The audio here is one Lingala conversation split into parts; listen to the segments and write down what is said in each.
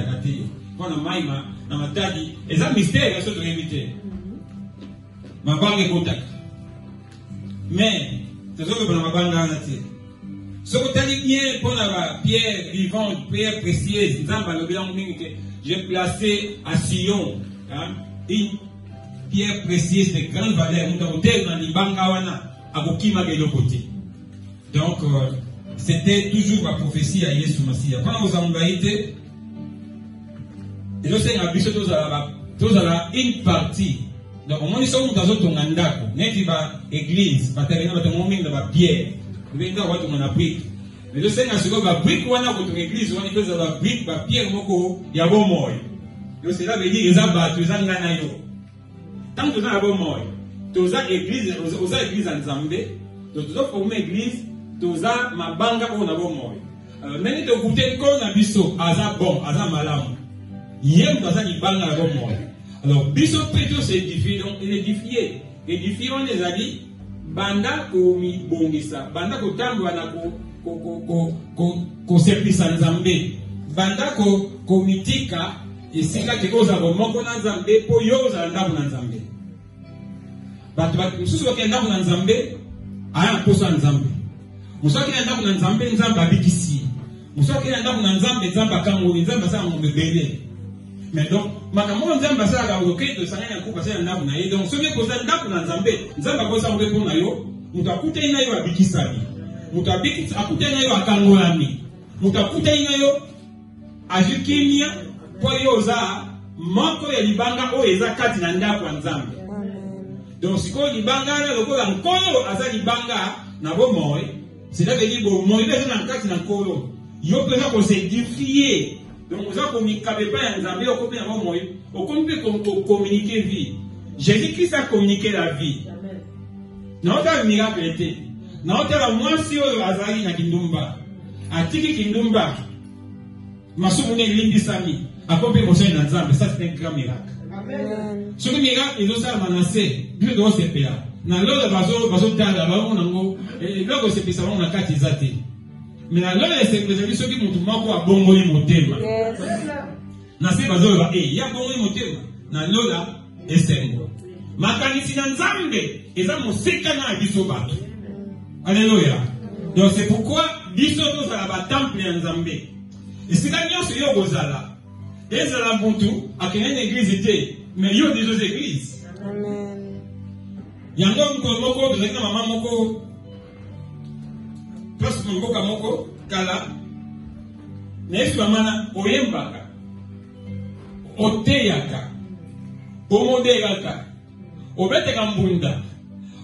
takati. Quand on maïma, on a dit, et ça mystère, il y a ce éviter. Ma banque est contact. Mais, c'est ce que je ma banque a naté. Ce que tu as dit bien pour la pierre vivante, pierre précieuse, j'ai placé à Sion une pierre précieuse de grande valeur. Nous avons dit dans les banques à Bokima de l'autre côté. Donc, c'était toujours la prophétie à Yesu Massia. Quand vous avez été, et je sais que une partie. Donc, au moins, nous sommes dans notre mandako. Nous sommes dans l'église, nous sommes dans la pierre. Nous sommes dans la brique. Mais je sais que nous sommes dans la brique, nous sommes dans l'église, nous sommes dans la brique, la pierre, il y a bon mot. Donc, cela veut dire que nous sommes dans l'église. Tant que nous sommes dans l'église, nous sommes dans l'église en Zambé. Donc, nous sommes dans l'église, nous sommes dans la banque, nous sommes bon. Alors, nous sommes dans l'église, aza bon, aza malam. Yem dans la banque, bon. Alors, Bishop Petro s'est édifié, donc il est édifié. Édifié, on les a dit, Banda ko mi bongisa, Banda ko tambwana ko servisa nzambe, Banda ko mitika, esika kikoza ko moko na nzambe, po yoza ndabu na nzambe. Batu mususu wake ndabu na nzambe, aya posa nzambe. Mususu wake ndabu na nzambe, nzamba bikisi. Mususu wake ndabu na nzambe, nzamba kamuri, nzamba sa mbebele. Mais donc, makambo nzamba sa ga oketo sanganya ko passer ndabu na ye. Donc, ce que posa ndabu na nzambe, nzamba ko sa mbepo na yo, mutakuta ina yo abikisani. Mutabiki akuta ina yo akangolami. Mutakuta ina yo ajikimia po yo za moko ya libanga o eza kati na ndabu na nzambe. Donc, siko libanga na lokola nkolo aza libanga na bo moy, c'est là que dit bo moy eza na kati na nkolo. Yo pesa ko se édifier. Donc, vous avez communiqué pas en Zambie, vous pouvez communiquer vie. Jésus-Christ a communiqué la vie. Nous avons un miracle été. Nous avons un moisson de Azari na Kindumba. A Tiki Kindumba. Masumune Lindisami. A compris mon Seigneur dans Zambie. Ça, c'est un grand miracle. Ce miracle, ils ont ça manassé. Dieu doit se payer. Dans l'autre, bazo tala, et l'autre, c'est ça, on a quatre isatés. Mais la loi est que ceux qui m'ont mako a bongoli motema. Na se bazo ba ya bongoli motema. Na lola esengo. Makanisi na nzambe eza moseka na biso bato. Alléluia. Donc c'est pourquoi biso to za ba temple ya nzambe. Et c'est là nyonso yo bozala. Ezala muntu akene église te, mais yo des églises. Amen. Yango moko de na mama moko parce que mboka moko kala nesu amana oyembaka oteyaka omodeyaka obeteka mbunda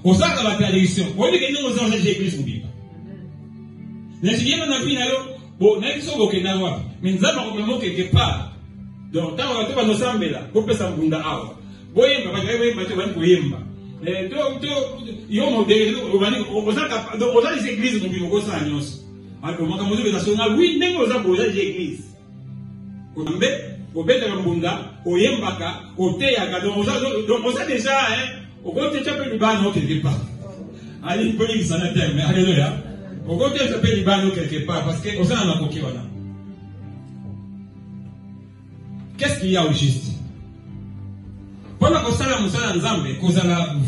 osaka la tradition oyi ke ningo zonje l'église mbiba nesu yema na bina yo bo na biso bokenda wa minzama ko memo quelque part donc tango batoba no sambela ko pesa mbunda awa boyemba ba bato ba koyemba yo modèle aux églises nous vivons ça nyos alors moi comme national oui ndenge aux églises ombe obeta mbunda oyembaka oteyaka donc on a déjà au côté chapel libano quelque part ali poli sanitaire mais alléluia au côté chapel libano quelque part parce que on a la coquille voilà. Qu'est-ce qu'il y a au juste? Pendant que ça, nous sommes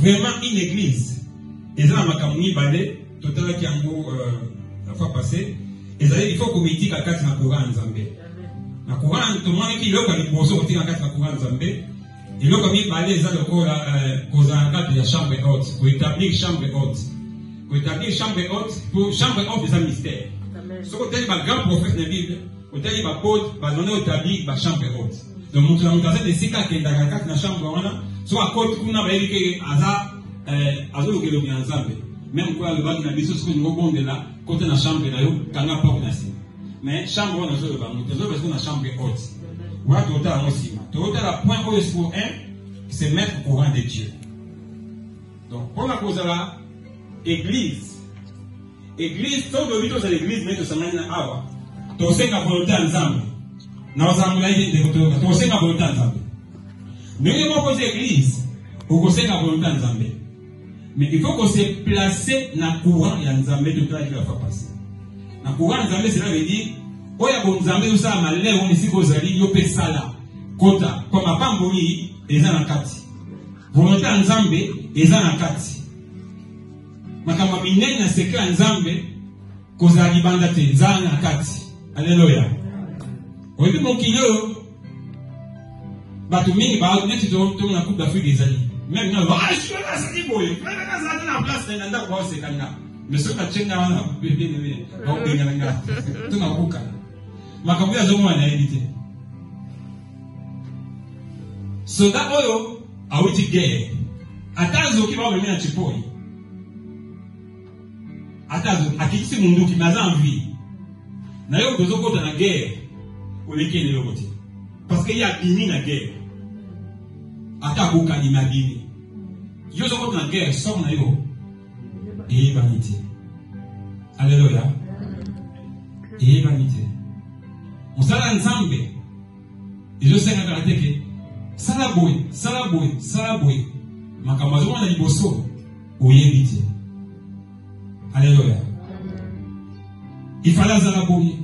vraiment une église. Et ça, makamuni balé, total qui la fois passée. Et ça, il faut qu'on me dise qu'à quatre na courant en Zambé. Na courant, tout le monde qui l'a quand il pose au tir à quatre na courant en Zambé. Il l'a comme il balé, ça le corps cause un cadre de la chambre haute pour établir chambre haute. Pour établir chambre haute, pour chambre haute des mystères. Ce qu'on dit, ma grand prophète de la Bible, on dit, ma pote, va donner établir ma chambre haute. Donc, nous avons des sika qui est dans la chambre, soit à côté, nous avons dit que Aza, Azo, qui est ensemble. Même quoi, le bac n'a pas ce qu'on rebond de là, côté de la chambre, quand on a pas de mais chambre, on a joué le bac, nous avons besoin de la chambre haute. Ou à total, aussi. Total, la point où est-ce pour un, c'est mettre au courant de Dieu. Donc, pour la cause de la église, tout le vide de l'église, mais de sa main à Awa, tu sais qu'à volonté ensemble. Nous avons dit que nous avons volonté ensemble. Nous avons posé l'église pour que nous avons volonté ensemble. Mais il faut qu'on se place dans le courant de l'ensemble de tout ce qui va passer. Dans le courant de l'ensemble, cela veut dire oya bonzambe usa malé on ici kozali yo pesala kota kwa mapamboli eza na kati volonté ya nzambe eza na kati makambo minene na sekret ya nzambe kozala libanda te eza na kati. Alléluia. Oyebi mokili oyo bato mingi neti tomona coupe d'Afrique ezali même na asali boye azali na place na ndako baosekanga mais soki achenga wana bebene baobengana nga tonakoka makambo ya zomona nayebi te. Soda oyo awuti guerre ata azoki baomemi na chipoi ata akitisi munduki mais aza en vie na yo tozokota na guerre oleki ene yoko te parce que ya bimi na guerre ata akokani na bimi yo ozokota na guerre sor na yo eyebani te. Alléluia. Eyebani te mosala nzambe ezosengaka te ke sala boye makambo azomona liboso oyebi te. Alléluia. Il fallait azala boye,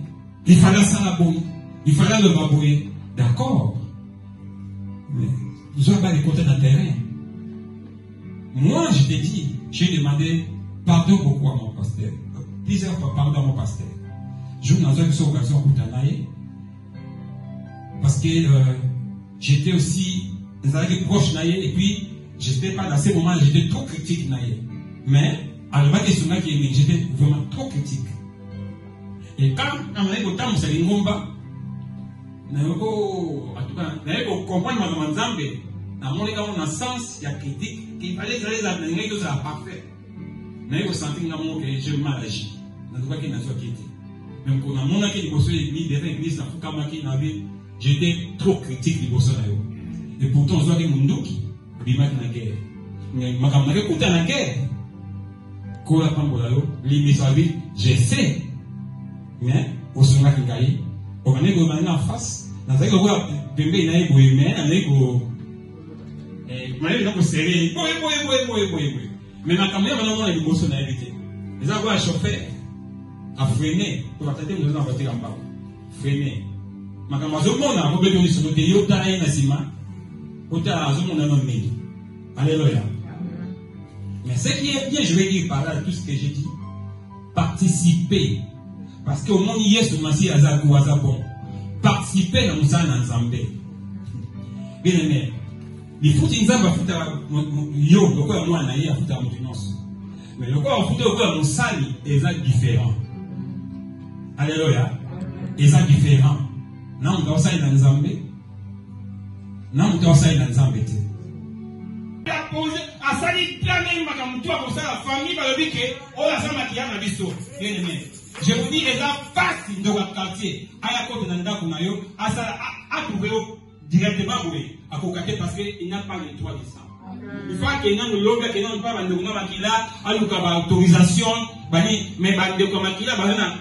il fallait sala boye, il fallait le baboye. D'accord. Mais je dois pas les compter d'intérêt. Moi, je t'ai dit, j'ai demandé pardon beaucoup à mon pasteur. Plusieurs fois pardon à mon pasteur. Je vous ai sur occasion parce que j'étais aussi proche naïe et puis j'étais pas dans ces moments, j'étais trop critique naïe. Mais à le bas j'étais vraiment trop critique. Et quand on a eu le temps, c'est une bomba. On a eu comprendre ma nzambe. On a sens, il y a critique, qu'il fallait que les abonnés soient parfaits. On a eu senti que je mal agi. On a dit qu'il n'a pas quitté. Même quand on a montré qu'il y a l'église, l'église, j'étais trop critique du boss. Et pourtant, on a dit mon doute, il m'a dit la guerre. Ma camarade écoutait la guerre. Quand on a parlé, l'image, je sais. Mais, au son qui gagne, on a dit en face, on a dit que bébé n'a pas eu mais on a dit que mais ma caméra maintenant est bosse na évité. Les avoir chauffeur a freiné pour attendre nous dans voiture en bas. Freiné. Ma caméra zo mona mo beto ni sur te yo ta na sima. Ota zo mona no mili. Alléluia. Mais ce qui est bien, je vais dire par là tout ce que j'ai dit. Participer. Parce qu'au monde hier ce masi azaku azabon. Participer dans Moussa Nzambe. Bien aimé. Il faut que Nzamba futa yo loko moi na ya futa mutinonso. Mais loko futa loko musali est différent. Alléluia. Est différent. Non, on doit ça dans Nzambe. Non, on doit ça dans Nzambe. La pose a sali planer makamutu a comme ça la famille va le dire que on a ça maquillage na biso. Bien aimé. Je vous dis les facile de votre quartier. Aya ko nanda kunayo asa a trouver directement à Kokate parce qu'il n'a pas le droit de ça. Il faut qu'il y ait un lobby, qu'il n'y ait pas de autorisation, mais de comme il a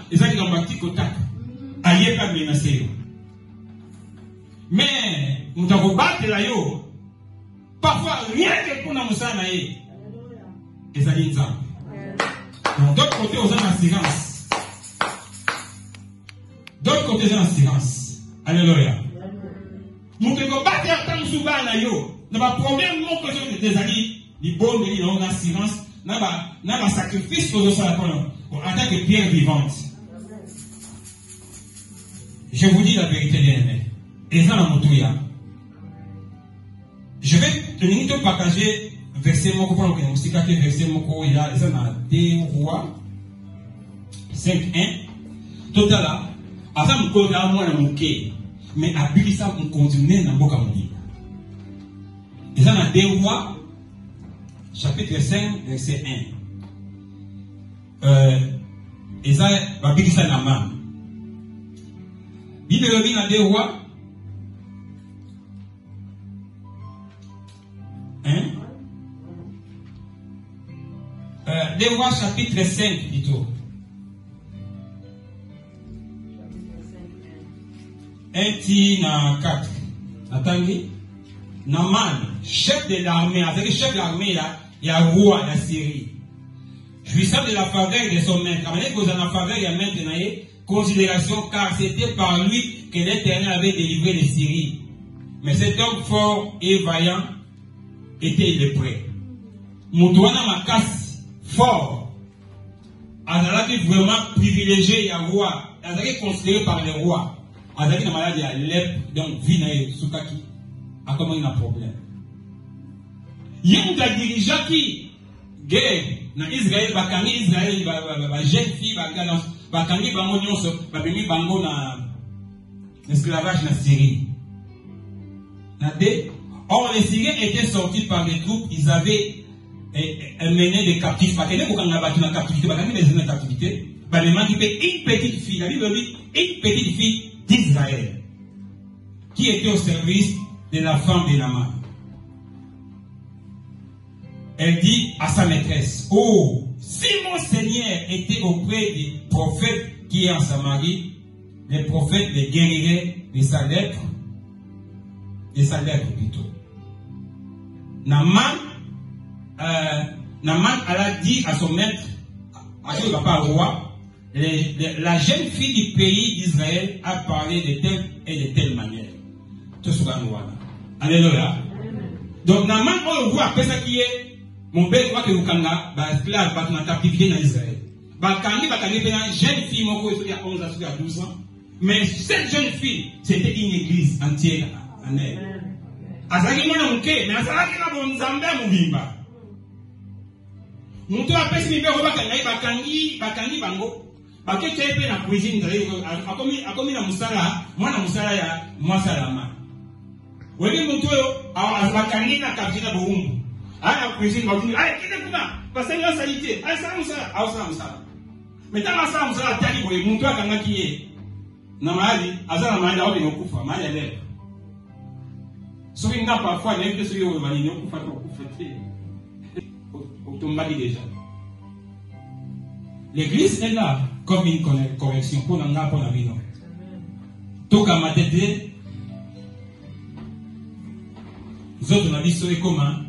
des gens qui ont bâti Kotak. Aïe, pas menacé. Mais, nous avons battu là, parfois rien que pour nous ça, et ça dit ça. D'autre côté, aux gens d'assurance. D'autre côté, aux gens d'assurance. Alléluia. Nous devons battre tant souvent là yo. Nous va problème mon que je des alliés, les bonnes de l'on assurance, n'a pas sacrifice pour ça pour attaque de pierre vivante. Je vous dis la vérité bien aimé. Et ça la montouya. Je vais te partager verset mon copain que nous cicater verset mon co il y a ça dans 2 Rois 5:1. Total là, avant me coller à moi na moké. Mais à Bilissa, on continue dans Boka Mouni. Et ça, dans 2 Rois, chapitre 5, verset 1. Et ça, à Bilissa, dans ma. Bible revient dans 2 Rois. 2 Rois, chapitre 5, plutôt. 1-4. Attendez. Naaman, chef de l'armée, avec le chef de l'armée là, il y a roi de la Syrie. Jouissant de la faveur de son maître. Quand vous avez la faveur, il y a maintenant, considération, car c'était par lui que l'Éternel avait délivré les Syriens. Mais cet homme fort et vaillant était lépreux. Moutouana Makas, fort, Azalaki vraiment privilégié à roi, Azalaki considéré par les rois, Azalaki na maladie à lèpre, donc Vinae Soukaki, a comment il a un problème. Yémouta dirigeant qui, guerre, dans Israël, Bakani Israël, jeune fille, Bakani Bango Nyonso, Bakani Bango na esclavage na Syrie. Or, les Syriens étaient sortis par des troupes, ils avaient mené des captifs. Parce que les gens qui ont battu la captivité, une petite fille, la Bible dit, une petite fille d'Israël, qui était au service de la femme de Naaman. Elle dit à sa maîtresse, oh, si mon Seigneur était auprès du prophète qui est en Samarie, les prophètes les guériraient de sa lèpre plutôt. Naaman a dit à son maître, à son papa roi, la jeune fille du pays d'Israël a parlé de telle et de telle manière. Tout ce qu'on voit là. Alléluia. Donc Naaman, on voit après ça qui est mon père croit que vous kanga, esclave, dans la captivité en Israël. Bakani, une jeune fille, il y a 11 ans, il y a 12 ans. Mais cette jeune fille, c'était une église entière en elle. Azaki mwana muke, mais azaki na bonzambe mubimba. Muntu apesi mibeko bakangi bango. Bakeke pe na cuisine ndale akomi na musala, mwana musala ya mwasalama. Wewe muntu yo bakangi na kabina boumbu. Aya cuisine bakangi, aya kile kuna, parce que salité, aya sala musala. Mais tama sala musala tali boye muntu akanga kiye. Na mahali azana mahali aone ngokufa, mahali leo. Ce qui n'a pas foi, il y a ceux qui ont validé, on peut déjà. L'église est là comme une correction pour la vie. Tout comme ma tête, les autres, on a dit sur les communs.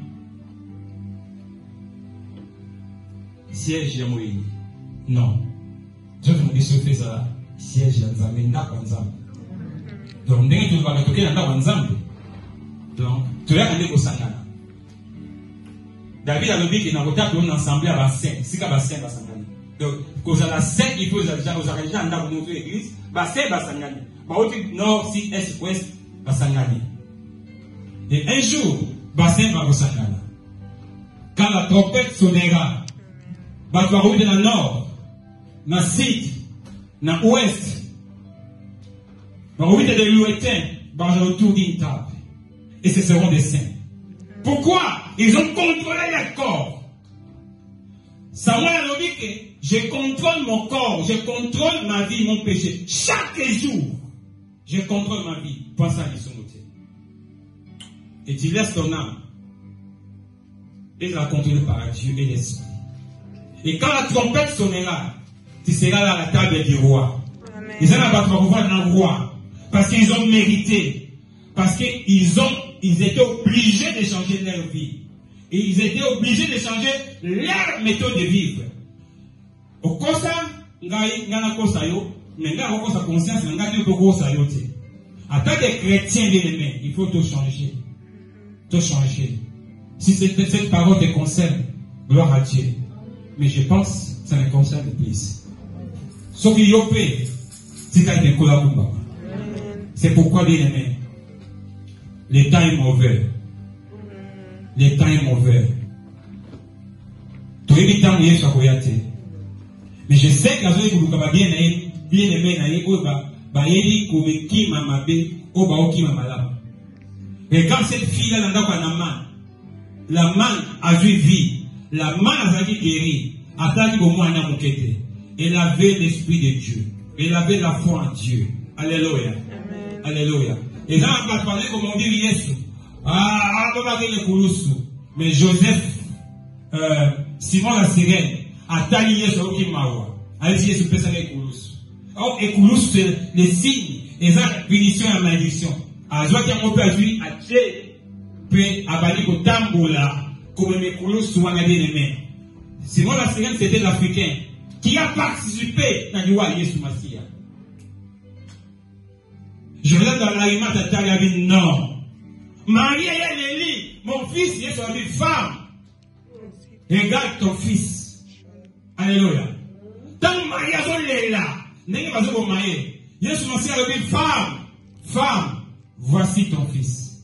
Siège de Moïse. Non. Les autres, on a dit sur les ça. Siège de Nzambe, Ndako Nzambe. Donc, dès que tu vas toquer Ndako Nzambe. Donc, tu as allé au Sangana. David a dit qu'il n'a pas été ensemble à la scène. C'est qu'à la scène, à Sangana. Donc, quand à la scène, il faut que vous arrêtez à notre église. Bassin, Basangani. Nord, sud, est, ouest, Basangani. Et un jour, Bassin va au Sangana. Quand la trompette sonnera, bah, tu vas rouler dans le nord, dans le sud, dans l'ouest. Bah, rouler dans l'ouest, bah, autour d'une table. Et ce seront des saints. Pourquoi? Ils ont contrôlé leur corps. Samuel a dit que je contrôle mon corps, je contrôle ma vie, mon péché. Chaque jour, je contrôle ma vie. Pense à l'issue. Et tu laisses ton âme. Et la contrôler par Dieu et l'Esprit. Et quand la trompette sonnera, tu seras là à la table du roi. Ils n'ont pas pouvoir dans le roi. Parce qu'ils ont mérité. Parce qu'ils étaient obligés de changer leur vie. Et ils étaient obligés de changer leur méthode de vivre. Au kosa, ngana kosa yo, mais ngana kosa conscience, ngana yo kosa yo te. En tant que chrétien bien-aimé, il faut tout changer. Tout changer. Si cette parole te concerne, gloire à Dieu. Mais je pense que ça me concerne plus. Ce qui y a fait, c'est qu'il y a des collaborateurs. C'est pourquoi bien-aimé. Le temps est mauvais. Le temps est mauvais. Tout le temps est mauvais. Mais je sais que les gens qui bien aimé, regarde cette fille-là, la main a vu vie. La main a été guérie. Elle avait l'esprit de Dieu. Elle avait la foi en Dieu. Alléluia. Alléluia. Et là, on va parler comme on dit Yesu. Mais Joseph, Simon la sirène, a taillé Yesu au Kimawa. A dit Yesu peut s'aller Kouloussou. Or, et Kouloussou, c'est les signes, les punitions et malédiction. A joie qu'il y a un peu à lui, à Dieu, peut abalir au tamboula, comme mes Kouloussou, on a bien aimé. Simon la sirène, c'était l'Africain, qui a participé dans le roi Yesu Massia. Je regarde dans l'aliment, il a dit non. Marie, elle est lit. Mon fils, il est dit femme. Regarde ton fils. Alléluia. Tant que Marie est là, n'est pas pour Marie. Jésus m'a dit femme, voici ton fils.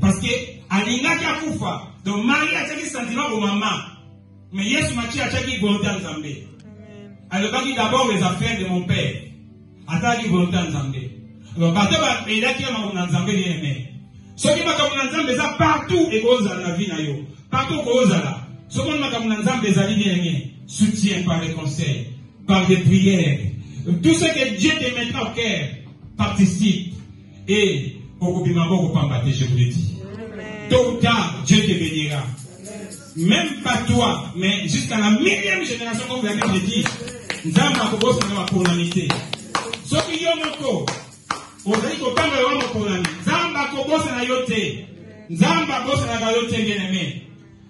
Parce que Alina qui a koufa. Donc Marie a dit sentiment pour maman. Mais Jésus m'a dit volonté en Zambé. Alors, il dit d'abord les affaires de mon père. Attends, volonté en Zambé. Alors, il a dit en Zambé, il aimé. Ce qui m'a dit en Zambé, c'est partout et cause à la vie. Partout cause à la. Ce qui m'a dit en Zambé, c'est soutien par les conseils, par des prières. Tout ce que Dieu te mettra au cœur, participe. Et, au Koubimabo, je vous le dis. Tôt ou tard, Dieu te bénira. Même pas toi, mais jusqu'à la millième génération, comme vous l'avez dit, Nzamba Kobos na makonamité. Ce qui y a mon vous allez comprendre le makonami. Nzamba Kobos na yote. Nzamba Kobos na yote bien aimé.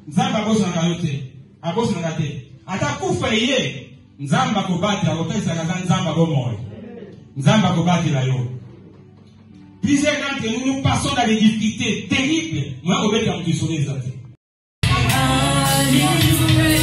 Nzamba Kobos na yote. Abos na yote. Ata kufa yé. Nzamba Kobati, akotai sa Nzamba Gomoy. Nzamba Kobati la yo. Plusieurs d'entre nous passons dans des difficultés terribles. Moi, on veut dire que nous les athées. Hallelujah.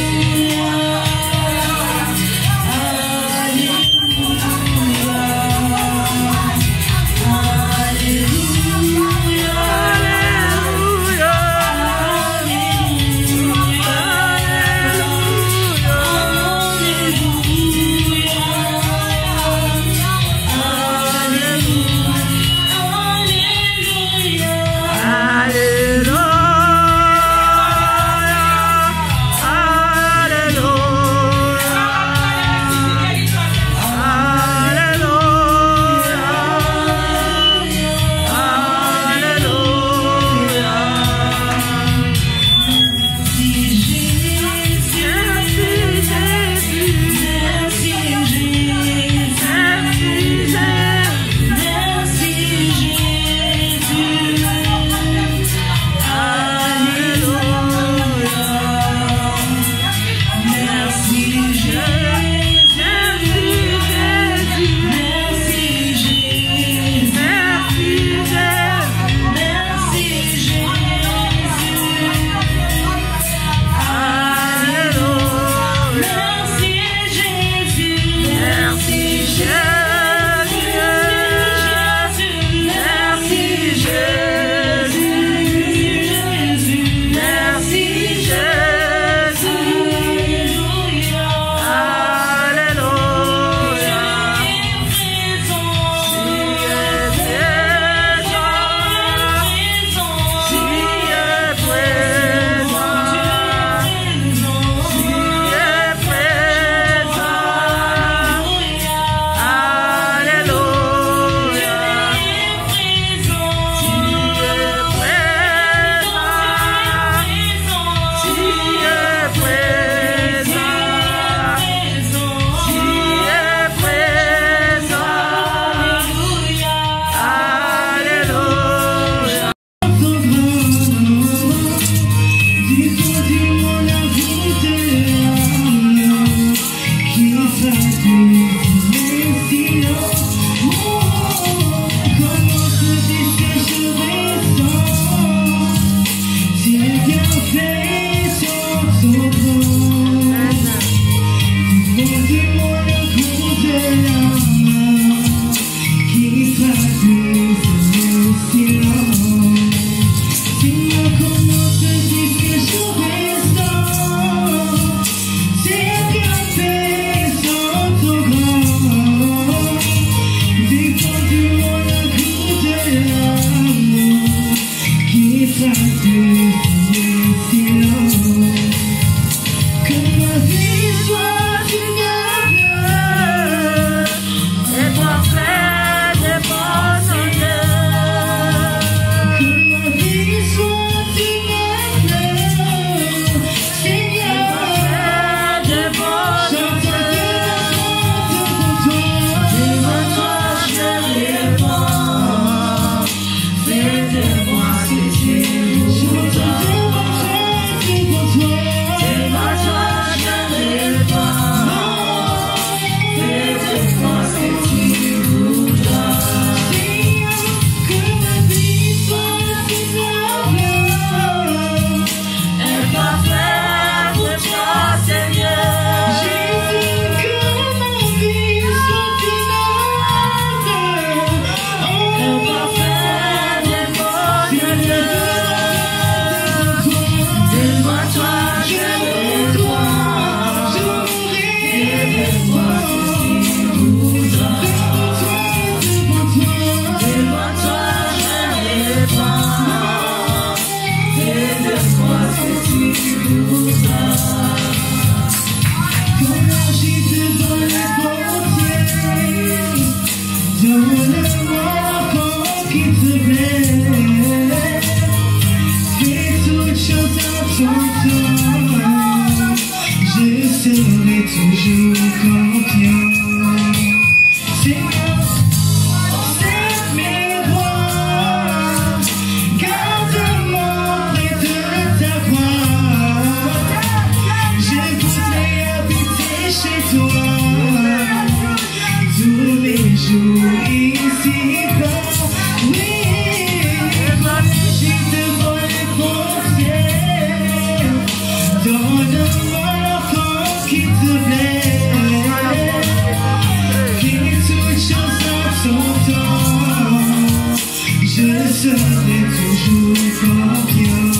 je serai toujours confiant.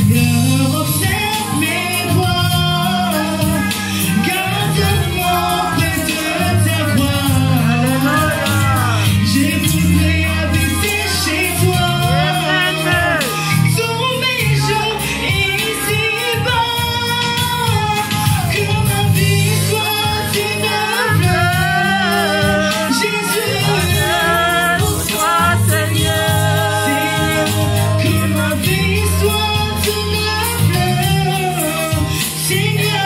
Seigneur, observe mes voies, garde-moi près de ta croix. Je voudrais habiter chez toi, tous mes jours ici-bas. Que ma vie soit une fleur, Jésus, pour toi, Seigneur. Que ma vie soit une fleur, Seigneur.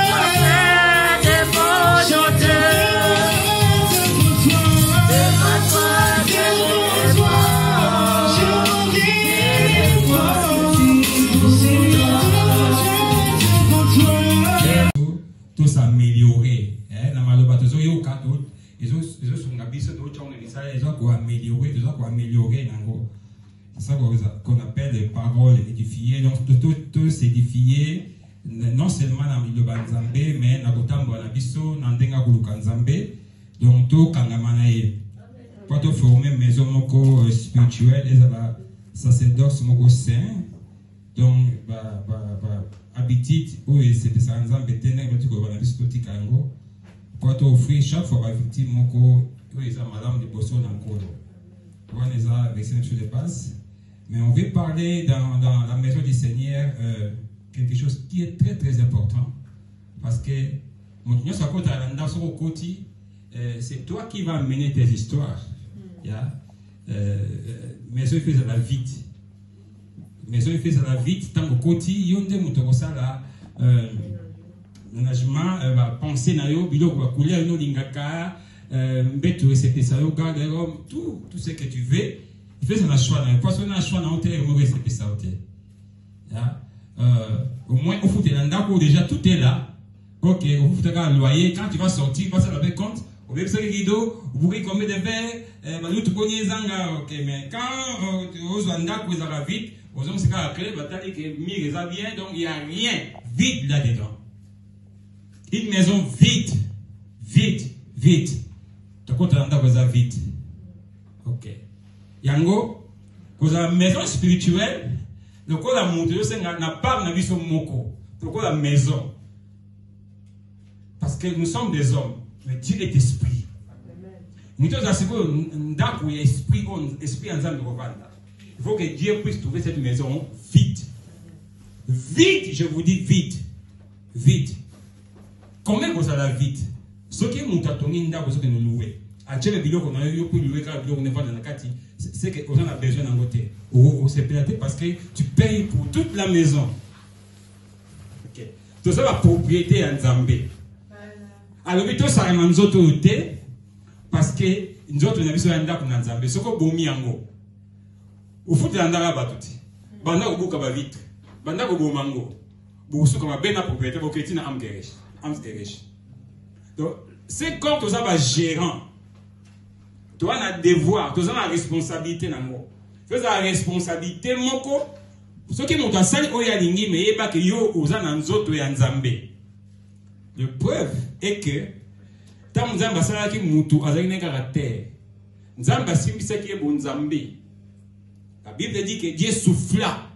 Tout s'améliorer. La maloba, tout ça, il y a cadeau. Ils ont son habit, ils ont améliorer, ils ont améliorer. C'est ça qu'on appelle les paroles édifiées. Donc, tout s'édifier, non seulement dans le Banzambé, mais dans le Tambo, dans le Bisso, dans le Kanzambé. Donc, tout Kangamanaye. Pour te former maison moko spirituelle, et la sacerdoce moko saint. Donc, habitude, oui, c'est ça, Nzambé, tenez, tu vas dans le Bisso, tu kango. Pour te offrir chaque fois la victime moko, oui, ça, madame de Bosso, dans le code. On les a avec ces choses de base. Mais on veut parler dans la maison du Seigneur quelque chose qui est très très important. Parce que c'est toi qui vas mener tes histoires. Maison il fait ça la vite. Maison il fait ça la vite. Tant que côté, il y a un ça là. Management va penser na yo, bilo va couler no lingaka, mbeto c'est ça yo garde tout ce que tu veux. Il fait son choix, parce qu'on a un choix dans l'hôtel, on va rester ça hôtel. Au moins, au foot, déjà tout est là. Ok, au foot, le loyer, quand tu vas sortir, tu vas se rendre compte, au lieu de faire les rideaux, vous voulez combien de verres, nous connaissons zanga, ok, mais quand vous avez la vite, vous avez la clé, vous avez mis bien, donc il n'y a rien vide là-dedans. Une maison vide, vide, vide. Tu as vide. Ok. Yango, pour la maison spirituelle, le coup la montre, c'est n'a pas na vision moko. Le coup la maison. Parce que nous sommes des hommes, mais Dieu est esprit. Nous sommes esprit, esprit ensemble de revendre. Il faut que Dieu puisse trouver cette maison vide. Vide, je vous dis vide. Vide. Combien vous avez vide? Ce qui est mon tatoning d'abord, c'est que nous louons. C'est qu'on a besoin d'un côté. C'est pénaté parce que tu payes pour toute la maison. Ok. Tout ça, la propriété en Zambie. Alors, tout ça, c'est autorité parce que nous autres, on a besoin d'un Zambie. Ce qu'on a bomi yango. Au foot, il y a un batouti. Banda ou bouka ba vitre. Banda ou bomango. Boussou comme un ben à propriété, vous créez un amsgeresh. Donc, c'est quand tu as un gérant. Tu as un devoir, tu as une responsabilité. Tu as une responsabilité. Ce qui est salle oyalingi, mais il y a que yo osa nanzoto ya nzambe. La preuve est que tant nzamba sala ki mutu azali na caractère. Nzamba simbisa ki bon nzambe. La Bible dit que Dieu souffla.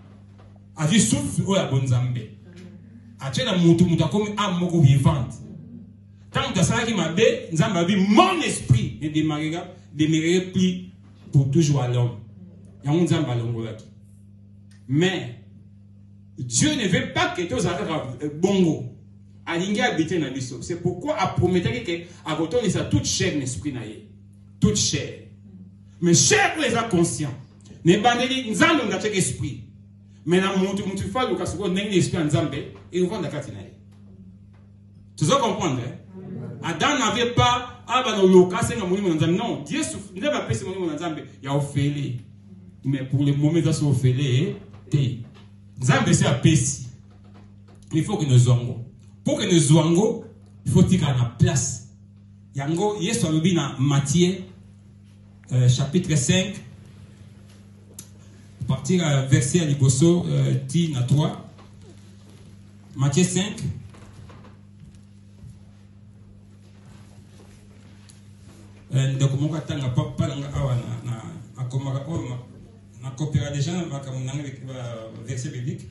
A Dieu souffle oya bon nzambe. A tu na mutu comme âme moko vivante. Tant que ça qui m'a dit, nzamba bi mon esprit ne demeurerait plus pour toujours à l'homme. Il y a un nzamba longolaki. Mais Dieu ne veut pas que tu aies bongo. C'est pourquoi à promettre que à côté de ça toute chair l'esprit naïe. Toute chair. Mais chair les a conscient. Ne bandeli nzambe ngate esprit. Mais na montu fa le kasuko n'engli esprit nzambe et on va na katinaï. Tu dois comprendre. Adam n'avait pas non, Dieu ne va pas se monter dans Nzambe. Il y a offélé. Mais pour le moment, il y a offélé. Nzambe c'est à Pessi. Il faut que nous zongo. Pour que nous zongo, il faut qu'il y ait la place. Yango, il y a dans Matthieu, chapitre 5, partir à verset à Liboso, 10 à 3. Matthieu 5. Donc, mon katanga papa nga awa na na coopéra déjà avec verset biblique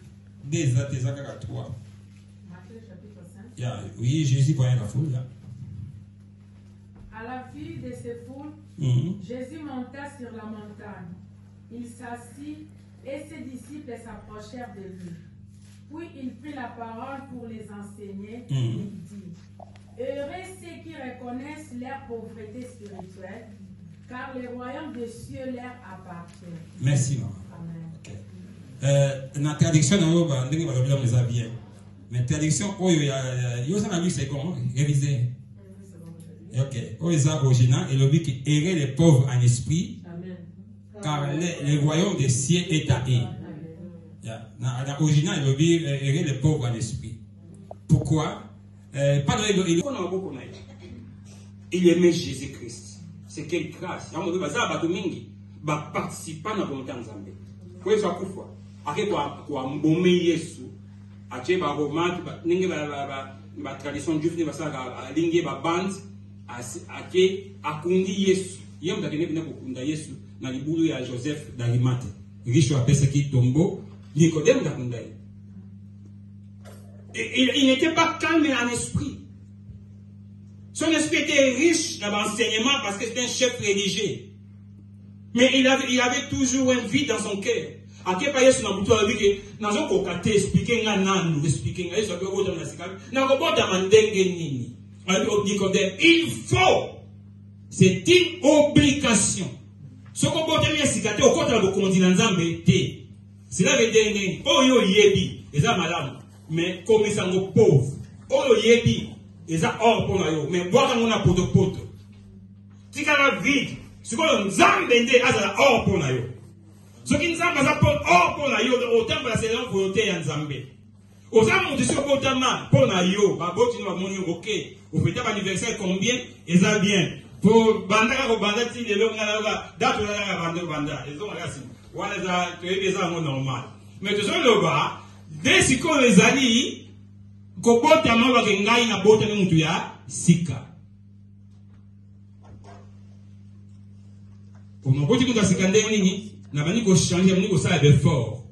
des Athésaka 3. Matthieu chapitre 5. Oui, Jésus voyait la foule là. À la vue de ces foules, Jésus monta sur la montagne. Il s'assit et ses disciples s'approchèrent de lui. Puis il prit la parole pour les enseigner. Il dit: Heureux ceux qui reconnaissent leur pauvreté spirituelle, car le royaume des cieux leur appartient. Merci, maman. Amen. Okay. La traduction, bien. Mais traduction, c'est comment? Réviser. Ok. Original, et le but qui errait les pauvres en esprit, car le royaume des cieux est à eux. Dans l'original, il veut dire errer les pauvres en esprit. Pourquoi? Il aimait Jésus-Christ. C'est quelle grâce. Il y a des participants à la volonté de Nzambe. Pour ça, pourquoi? Après, pour embaumer Yesu, après, la tradition juive, il y a une bande, après, akundi Yesu. Il y a un Yesu dans le boulot de Joseph d'Arimathée. Riche à Pesaki Tombo, Nicodème d'Akundaï. Il n'était pas calme en esprit. Son esprit était riche dans l'enseignement parce que c'était un chef religieux. Mais il avait toujours un vide dans son cœur. À quel point il y a un bouton à dire que dans un cocaté, expliquer un nan, expliquer un nan, il faut, c'est une obligation. Ce qu'on peut dire, c'est que au contraire, comme on dit dans Nzambe, cela veut dire que oh yo yebi, ils ont malade, mais comme ils sont pauvres, oh yo yebi, ils ont or pour nous, mais boire on a pour de pote. Si quand la vide, ce qu'on Nzambe dit, azala or pour nous. Ce qui Nzambe a pour or pour nous, autant que la séance volonté en Nzambe. Aux âmes de ce côté-là, pour nous, babot tu vas monter ok, au fait anniversaire combien, ils ont bien. Pour bandaka ko bandati de l'ongala date la banda ils ont regardé voilà ça tu es déjà normal mais tout ça le bas dès si ko les ali ko bota ma ba ngai na bota ni mutu ya sika pour mon petit mutu sika ndenge nini na bani ko changer ni ko ça effort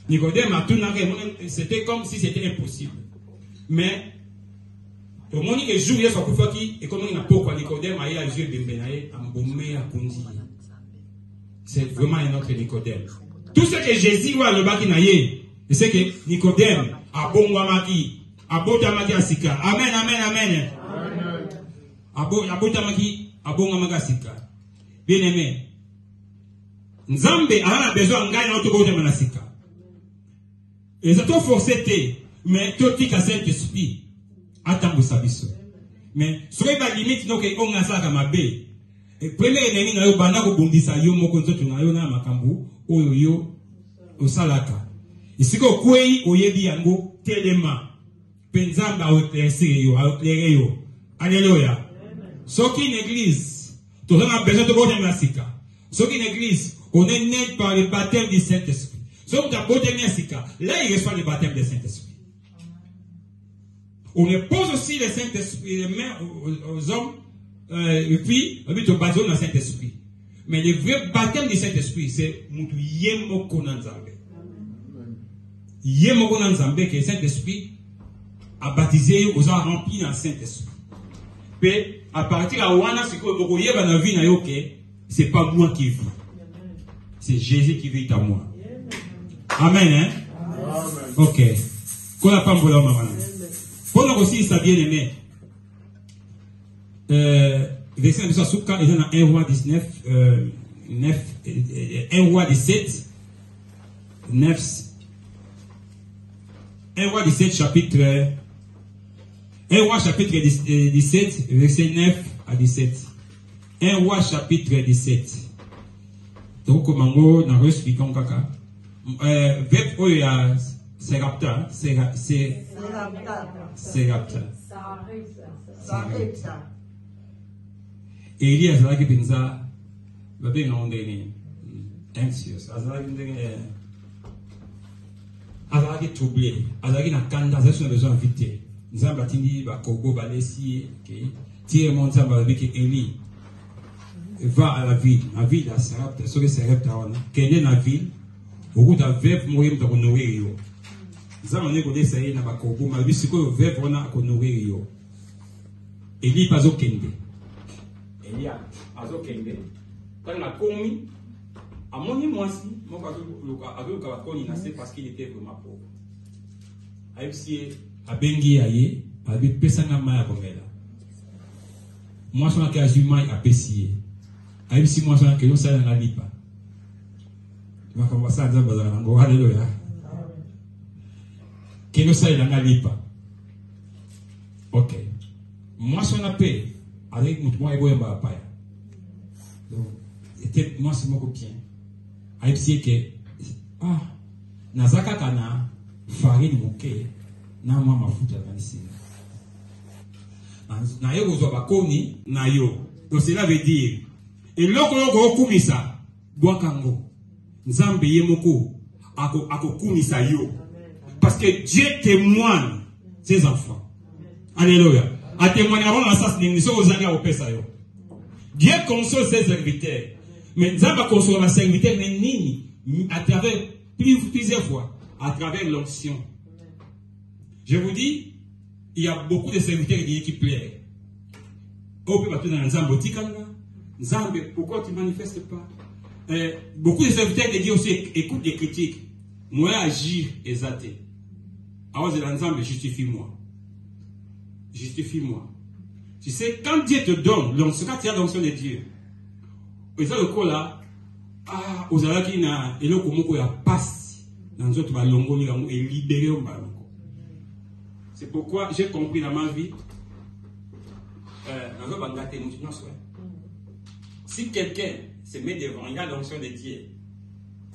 Nicodème a tout narré c'était comme si c'était impossible mais au moment que jour soit pour qui et comme il n'a pas Nicodème a eu à jouer Bembenaye à Mbomé à Kundi. C'est vraiment un autre Nicodème. Tout ce que Jésus voit le baki naye, c'est que Nicodème a bon wamaki, a bon tamaki asika. Amen, amen, amen. A bon tamaki, a bon wamaki asika. Bien aimé. Nzambe a besoin de gagner notre bon tamaki asika. Et ça t'a forcé, mais tout qui a Saint-Esprit. Attends, vous savez ça. Mais, ce qui va limite, donc, on a ça comme un bé. Et premier ennemi, on a eu banda ko bundisa yo moko nzoto na yo na makambu, oyo yo, osalaka. Et si ko kwei, oyebi yango, telema. Penzamba a éclairé yo. Alléluia. Ce qui est une église, tout le monde a besoin de bonne masika. Ce qui est une église, on est né par le baptême du Saint-Esprit. Ce qui est un bonne masika, là, il reçoit le baptême du Saint-Esprit. On pose aussi les Saint-Esprit, les mains aux hommes, et puis, on met au baptême dans le Saint-Esprit. Mais le vrai baptême du Saint-Esprit, c'est Moutou Yemoko Nanzambe. Yemoko Nanzambe, que le Saint-Esprit a baptisé, aux a rempli dans le Saint-Esprit. Puis, à partir de Wana, c'est que c'est pas moi qui vis. C'est Jésus qui vit à moi. Amen, hein? Amen. Ok. Qu'on n'a pas voulu, maman. Pour nous aussi, ça bien aimé. Verset de Souka, il y en a 1 roi 19, 1 roi 17, 9, 1 roi 17, chapitre 17, verset 9 à 17. 1 roi chapitre 17. Donc, comment on a reçu comme caca? Verbe oya, c'est rapta, c'est rapta. Et il y a ça qui pensa, va bien en donner, anxious, azalaki troublé, azalaki na kanda, azalaki na besoin vite. Nzamba tindi ba kogo ba lesi, tire mon nzamba avec Eli. va à la ville à Sarapta, ce que c'est Sarapta, quelle est la ville, au bout d'un verbe, moi, je vais nourrir. Zamane ko de saye na bakobo ma bisiko vev wana ko nourrir yo. Eli pazo kende. Elia azo kende. Quand la komi amoni mwasi mo bazo luka azo luka bakoni na c'est parce qu'il était vraiment pauvre. Aïpsi abengi aye abi pesanga maya komela. Mwasi na ka jumai apesiye. Aïpsi mwasi na ke yo sala na lipa. Makambo sa nza bazana ngo haleluya. Qui ne sait pas lipa. Ok. Moi, je suis en paix. Avec moi, je suis en paix. Donc, moi, c'est mon bien. Avec ce que, Nazaka kana, farine mouke, na mama futa kanisi. Na yo gozo bakoni, na yo. Donc, cela veut dire, et loko loko kumisa, boakango, nzambe yemoko, ako kumisa yo. Parce que Dieu témoigne ses enfants. Alléluia. A témoigné avant l'assassinat, Dieu console ses serviteurs. Mais nous avons consolé les serviteurs, mais nini, à travers plusieurs fois, à travers l'onction. Je vous dis, il y a beaucoup de serviteurs qui plaisent. Pourquoi tu ne manifestes pas? Beaucoup de serviteurs qui disent aussi, écoute des critiques. Moi, agir exalté. Alors, l'ensemble, justifie-moi. Justifie-moi. Tu sais, quand Dieu te donne, quand tu as l'onction de Dieu, et ça, le coup là, aux alaki qui n'a, et le coup, il passe dans notre balongo, et libéré au balongo. C'est pourquoi j'ai compris dans ma vie, si quelqu'un se met devant, il a l'onction de Dieu,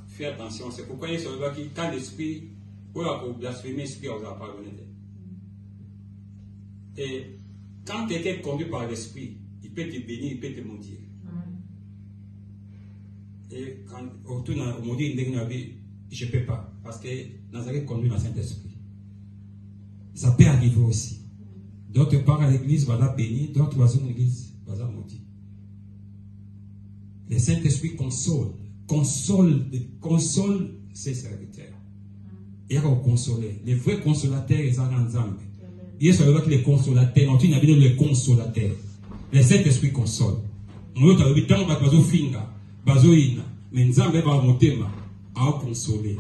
fais attention. C'est pourquoi il y a qui, quand l'esprit, pour blasphémer l'esprit, on va pardonner. Et quand quelqu'un est conduit par l'esprit, il peut te bénir, il peut te maudire. Et quand on tourne au maudit, je ne peux pas. Parce que Nazareth conduit dans le Saint-Esprit. Ça peut arriver aussi. D'autres partent à l'église, voilà béni, d'autres vont à l'église, voilà maudit. Le Saint-Esprit console ses serviteurs. Il y a consoler. Les vrais consolateurs, ils sont ensemble. Il y a les consolateurs, on dit les consolateurs. Le Saint-Esprit console. Nous avons dit tant que finga, bazoïna, mais nous avons monté à consoler.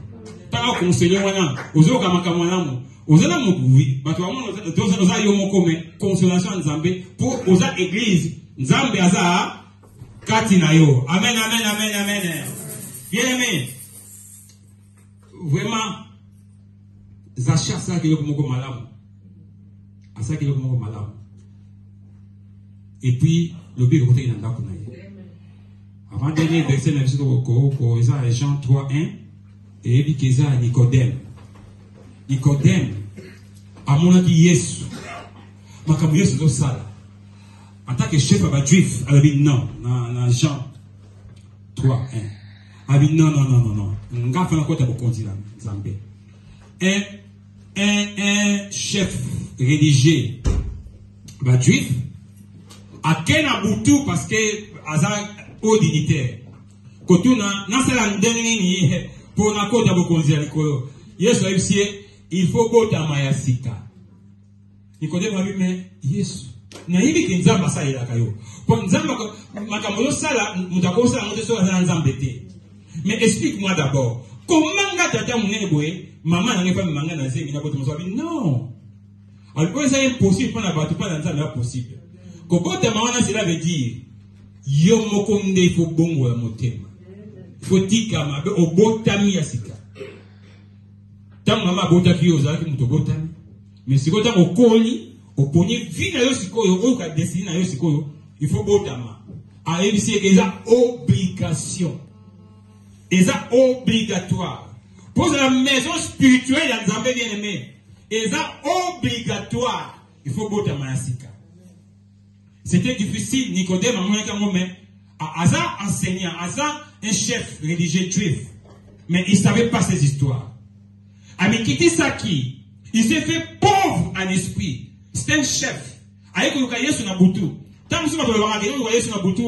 Tant que consoler, vous avez un vous avez un consolation en Zambé pour aux églises. Zambé aza katinayo. Amen, amen, amen, amen. Bien aimé. Vraiment, Zacha ça qui est comme malam. À ça qui est comme malam. Et puis le but côté il n'a pas avant dernier verset na biso ko Jean 3:1 et il dit que Nicodème. Nicodème amonaki Yesu. Makambo Yesu do sala. En tant que chef à juif, elle a dit non, dans Jean 3:1. Elle a dit non. On va faire quoi pour continuer, Zambé. Un chef religieux, juif, a quel aboutou parce que Azar au dignitaire. Quand on a un dernier pour la côte à Bokonzia, il faut que tu mayasika. Il connaît ma vie, mais Yesu. Na hivi kinzamba sa ila kayo. Kwa nzamba makambo sala mutako sala moto so nzamba te. Mais explique-moi d'abord. Comment tata munene boye maman na ngefa manga na zemi na boto mosabi non. Alors c'est impossible pour na batu pas dans nzamba possible. Kokota mawana cela veut dire yo moko nde il faut bongo ya motema. Faut tika mabe obotami ya sika. Tant mama botaki ozaki mutobotami. Mais sikota okoli oponi vie na yo sikoyo oka destiny na yo sikoyo il faut botama a ebisi eza obligation eza obligatoire pour la maison spirituelle ya Nzambe bien aimé eza obligatoire il faut botama na sika. C'était difficile Nicodème a monaka mais Asa enseignant Asa un chef religieux juif mais il savait pas ces histoires. Amikiti Saki il s'est fait pauvre en esprit. C'est un chef. Avec le Yesu na butu. Tant que vous voyez sur Nabutu,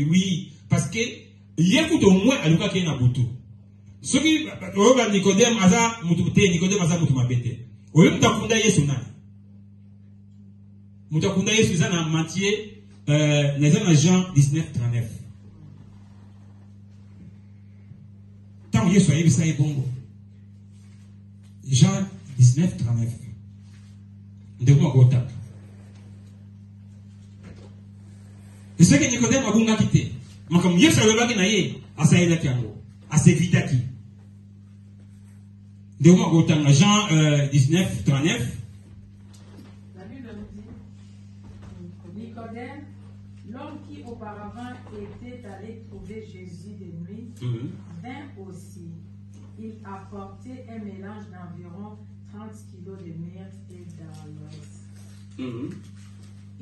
oui, parce que il y a tout au moins à Luka qui est Nabutu. Ce qui est Nicodème, Aza, Moutoute, Nicodème, Aza, Moutoumabete. Ou même Takunda Yesuna. Moutakunda Yesuna en Matthieu, Jean 19, 39. Tant que Yesu a eu bongo. Jean 19, 39. De moi, Gotak. Et ce que Nicodème a bunga quitté. Mais comme Yesu a eu bagé naïe, à sa élève yango, à ses vitaki. De moi, Gotak, Jean 19, 39. La Bible nous dit Nicodème, l'homme qui auparavant était allé trouver Jésus de nuit, vint aussi. Il apportait un mélange d'environ 30 kilos de myrrhe et d'aloès.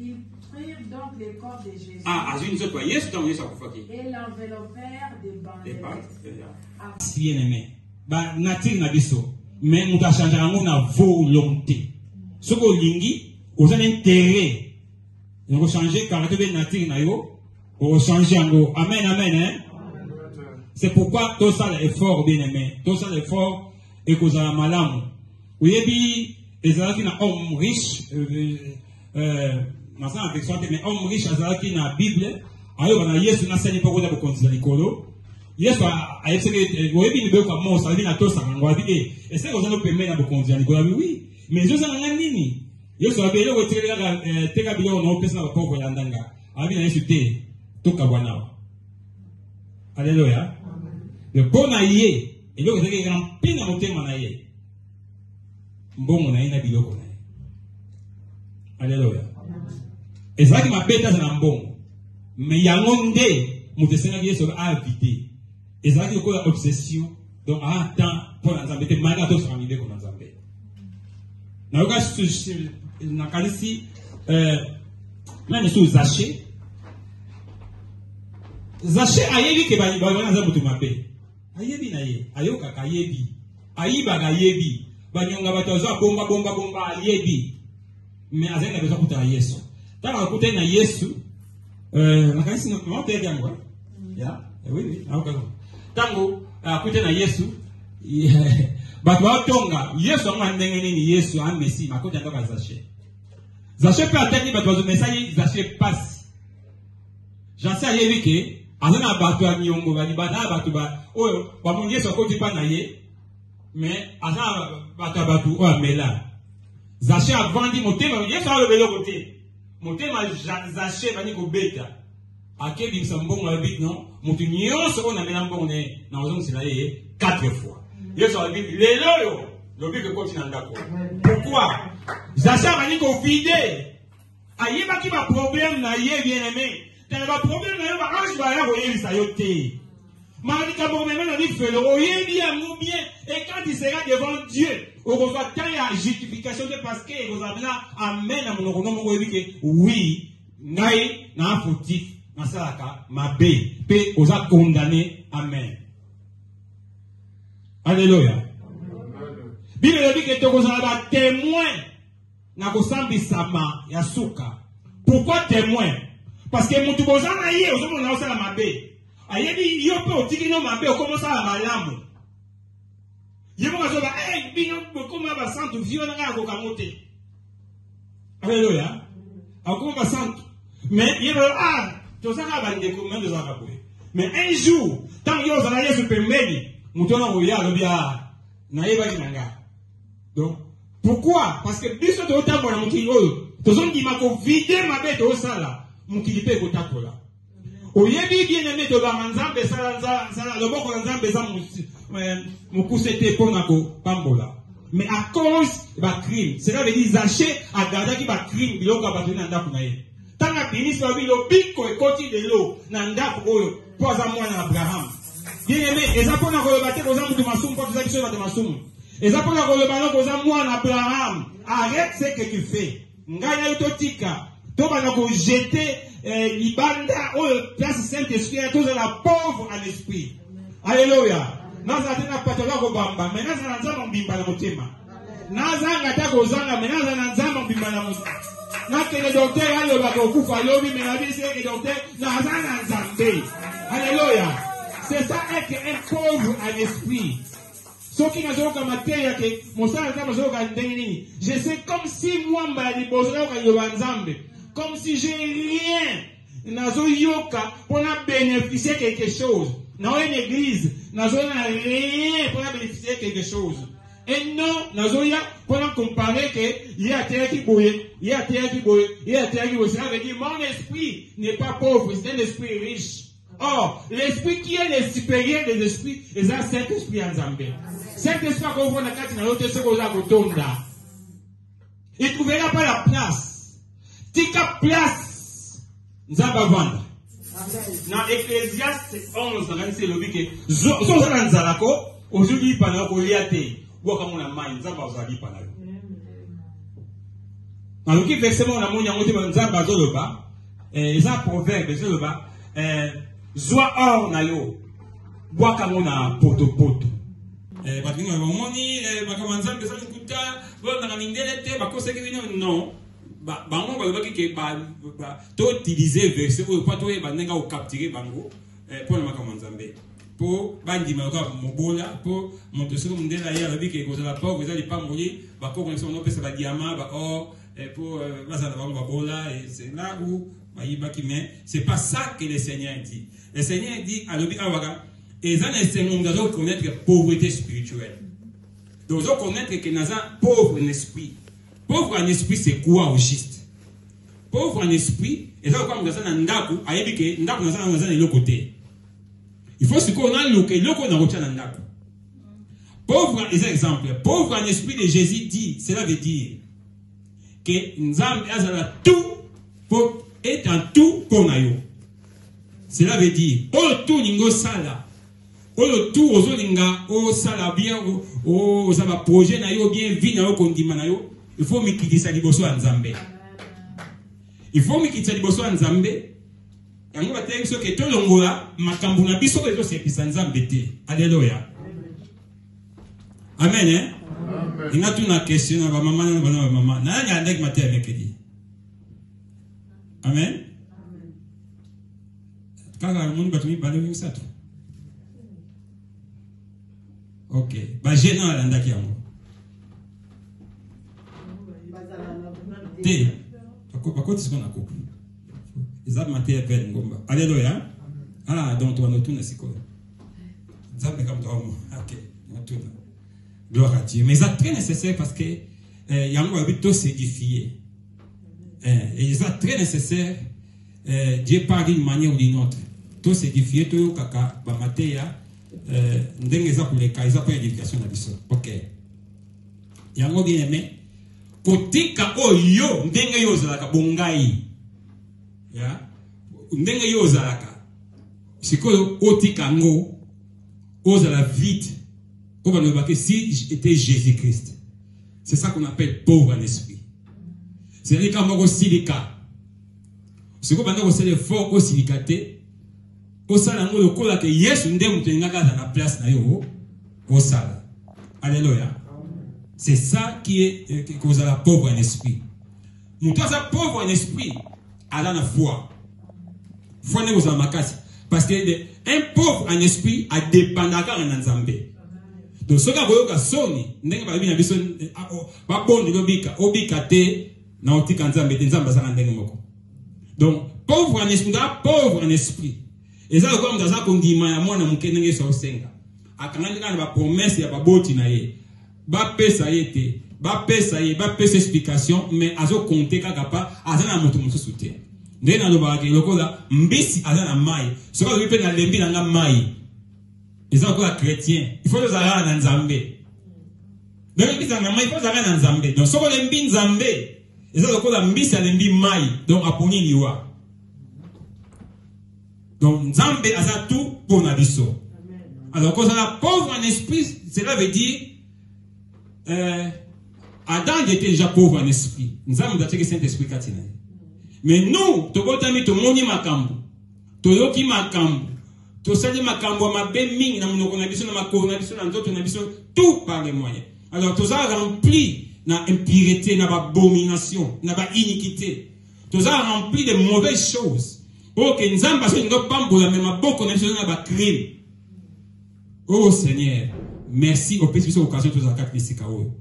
Ils prirent donc les corps de Jésus et l'enveloppèrent des bandelettes. Bien-aimé, nature na biso, mais nous avons changé na volonté. Ce que lingi, vous avez intérêt. Nous avons changé caractère de nature na yo, vous changé en amen, amen, hein. C'est pourquoi tout ça l'effort, bien-aimé, tout ça l'effort et que vous avez malam. Oui, et puis, les gens qui ont homme riche, mais homme riche, qui ont la Bible, alors on a Yesu na seni poko da bokonzi likolo. Yesu a essayé oui bien de comme moi ça vient à tout ça on va dire et c'est que vous allez permettre à bokonzi likolo oui mais je ça ngani nini Yesu a belé retirer la teka bilo no pesa na poko ya ndanga abi na Yesu te toka bwana. Alléluia. Le bon aïe et donc c'est que grand pina motema na ye. Mbongo na ina biloko na ye. Alléluia. Et ça qui m'appelle dans mbongo. Mais yangonde mutesenga Yesu a invité. Et ça qui est une obsession. Donc à temps pour l'ensemble de malgré tout ce qu'on dit comme ensemble. Na yoka na kalisi même sous Zaché. Zaché ayebi ke bali bali na mutu mabe. Ayebi na ye, ayoka kayebi. Ayiba ga yebi. Banyonga batoza bomba ayebi. Mais azenga besoin kuta Yesu. Tala kuta na Yesu na kanisi no monte yango. Ya, oui, aoka. Tango kuta na Yesu. Batu batonga, Yesu anga ndenge nini Yesu a Messi makota ndoka Zaché. Zaché peut atteindre batu bazo message Zaché passe. J'en sais ayebi ke azana batu a nyongo bali bana batu ba oyo ba mon Yesu ko tipa na ye mais azana batu o amela Zaché a vendu motema Yesu a lebelo côté motema Zaché bani ko beta akebi sambongo la bit non mutu nyonso on amela mbongo ne na ozongo sila ye 4 fois Yesu a dit lelo yo le but que continue ndako pourquoi Zaché bani ko vide ayeba ki ba problème na ye bien-aimé. T'as pas problème là, bah je vais aller voir ça yoté. Marie Kabomé maintenant dit fait le royer bien nous bien et quand il sera devant Dieu, on va tant la justification de parce que vous avez là amen à mon nom vous dit que oui, ngai na fautif na salaka mabe pe aux a condamné amen. Alléluia. Bible dit que tu as témoin na kosambi sama ya suka. Pourquoi témoin? Parce que mon tuboza na ye ozomo na osala mabe ayebi yo pe otiki no mabe okomosa la malamu yebo ngazoba bino bokoma ba santu viona nga ko kamote. Alléluia. Akoma ba santu mais yebo tosaka ba ndeko mendo za kabwe mais un jour tant yo za na Yesu pembeni mutona oya lobia na yeba kinanga. Donc pourquoi? Parce que biso to tambola mukili oyo tozongi mako vide mabe to sala mukili pe kotakola oyebi bien-aimé to ba nzambe sala loboko na nzambe za mukusete pona ko pambola mais à cause ba crime cela veut dire Zaché a gardé ki ba crime biloko ba tuna ndako na ye tanga ministre ba bilo biko e koti de l'eau na ndako oyo poza mwana Abraham bien-aimé ezapona ko ba te ko za mutu masumu ko za kiso ba te masumu ezapona ko ba ko za mwana Abraham arrête ce que tu fais ngaya utotika Toba na ko jeter libanda ou place Saint-Esprit à cause de la pauvre à l'esprit. Alléluia. Naza tena patola ko bamba, menaza na nzamba mbimba na motema. Naza ngata ko zanga menaza na nzamba mbimba na motema. nakende docteur alobaka okufa alobi mais nabi seke docteur naza na nzambe. Alléluia. C'est ça être un pauvre à l'esprit. Soki nazoka mateya ke mosala ta mazoka ndenge nini. Je sais comme si moi mbala liboso ka yoba nzambe. Comme si j'ai rien. Nazoyoka pour bénéficier quelque chose. Dans une église, nazoya rien pour bénéficier quelque chose. Et non, nazoya pour comparer que il y a terre qui bouille, il y a terre qui bouille, il y a terre qui bouille. Ça veut dire mon esprit n'est pas pauvre, c'est un esprit riche. Or, l'esprit qui est le supérieur des esprits, c'est cet esprit en Zambie. Cet esprit qu'on voit dans la l'autre, c'est qu'on a Gotonda. Il ne trouvera pas la place. Tika place. Nzaba vanda. Dans Ecclésiaste 11, c'est le dit que Zozala Nzalako, aujourd'hui, pendant qu'on y a été, Wakamona Maï, Nzaba Zali Panalo. Dans le qui verset, on a mon Nzaba Zoloba, et ça proverbe, Zoloba, Zoa or na yo, Wakamona poto poto. Patrick, moni, Makamanzan, des Ankuta, bon, dans la mindelete, Bakose, non. Bango balobaki ke to utiliser verset ou pas to ba nenga o capturer bango pour le Makamanzambe pour bandima ka mobola pour montesoko mundela ya lobi ke kozala pauvre ezali pas moli ba ko connaissance no pesa ba diamant ba or pour bazala bango babola et c'est là où ba yibaki mais c'est pas ça que le Seigneur dit. Le Seigneur dit à lobi awaka ezana Seigneur doit connaître la pauvreté spirituelle. Donc doit connaître que naza pauvre en esprit. Pauvre en esprit, c'est quoi au juste? Pauvre en esprit, et ça, comme nous avons ndaku, ayebi ke ndaku nous avons de l'autre côté. Il faut ce qu'on a l'autre qu'on a retenu dans ndaku. Pauvre, les exemples, pauvre en esprit de Jésus dit, cela veut dire que nous avons tout pour être en tout pour nous. Cela veut dire, oh tout ningo sala, oh tout aux olinga, oh sala bien, oh ça va projet na yo bien vie na yo kondima na yo. Il faut me quitter ça liboso en Zambé. Il faut me quitter liboso en Zambé. Et on va dire que tout le monde là, ma cambona biso que c'est puis en Zambé. Alléluia. Amen. Hein? Il y a toute une question à maman, à maman. N'a rien avec ma terre mercredi. Amen. Quand le monde va tenir parler de ça. Ok. Bah gênant à l'andaki à moi. Té, par contre, c'est ce qu'on a compris. Ils ont maté avec Ngomba. Alléluia. Ah, donc toi, nous tournons, c'est quoi? Ça me comme toi, ok. Nous tournons. Gloire à Dieu. Mais c'est très nécessaire parce que il y a un habit s'édifier. Et c'est très nécessaire. Dieu parle d'une manière ou d'une autre. Tout s'édifier, tout kaka, bah maté ya. N'dengue ça pour les cas, ils ont pas d'éducation là-dessus. Ok. Il y a un mot bien aimé. Kotika oyo ndenge yo zalaka bongai ya ndenge yo zalaka sikoyo otika ngo ozala vite on va nous dire si j'étais Jésus-Christ. C'est ça qu'on appelle pauvre en esprit. C'est-à-dire quand on silika ce qu'on va dire c'est le fort au silikaté au sala ngo lokola ke Yesu ndenge mutengaka na place na yo au sala. Alléluia. C'est ça qui est cause à la pauvre en esprit. Nous sommes pauvres en esprit, à la foi. Foi n'est pas makasi. Parce que un pauvre en esprit a dépendaka en Nzambe. Donc ce que vous soni, n'engue pas bien biso, pas bon ni lobika, obika te na otika Nzambe, Nzambe za ndenge moko. Donc pauvre en esprit, pauvre en esprit. Et ça comme dans ça qu'on dit ma mwana mukendenge so senga. Akangani na ba promesse ya ba boti na ye. Ba pesa yete, ba pesa explication, mais azo compter kakapa, azana moto moto soutien. Ndena na loba ke lokola mbisi azana mai. Soka lo pe na lembi na mai. Ils ont quoi chrétien. Il faut les avoir dans Nzambe. Donc ils ont mai, il faut les avoir dans Nzambe. Donc soka lembi Nzambe. Ils ont quoi mbisi à lembi mai. Donc aponi liwa. Donc Nzambe a tout pour nabiso. Alors quand on a pauvre en esprit, cela veut dire Adam était déjà pauvre en esprit. Nous avons dit que Saint-Esprit katina. Mais nous, to botami to moni makambo. To yoki makambo. To sali makambo ma be ming na munoko na biso na makoro na biso na nzoto na biso tout par les moyens. Alors to ça rempli na impureté, na abomination, na iniquité. Tout ça rempli de mauvaises choses. Oh, que nous avons passé une pambola, mais ma beaucoup de choses na crime. Oh Seigneur, merci au petit occasion tous à quatre mesikawo.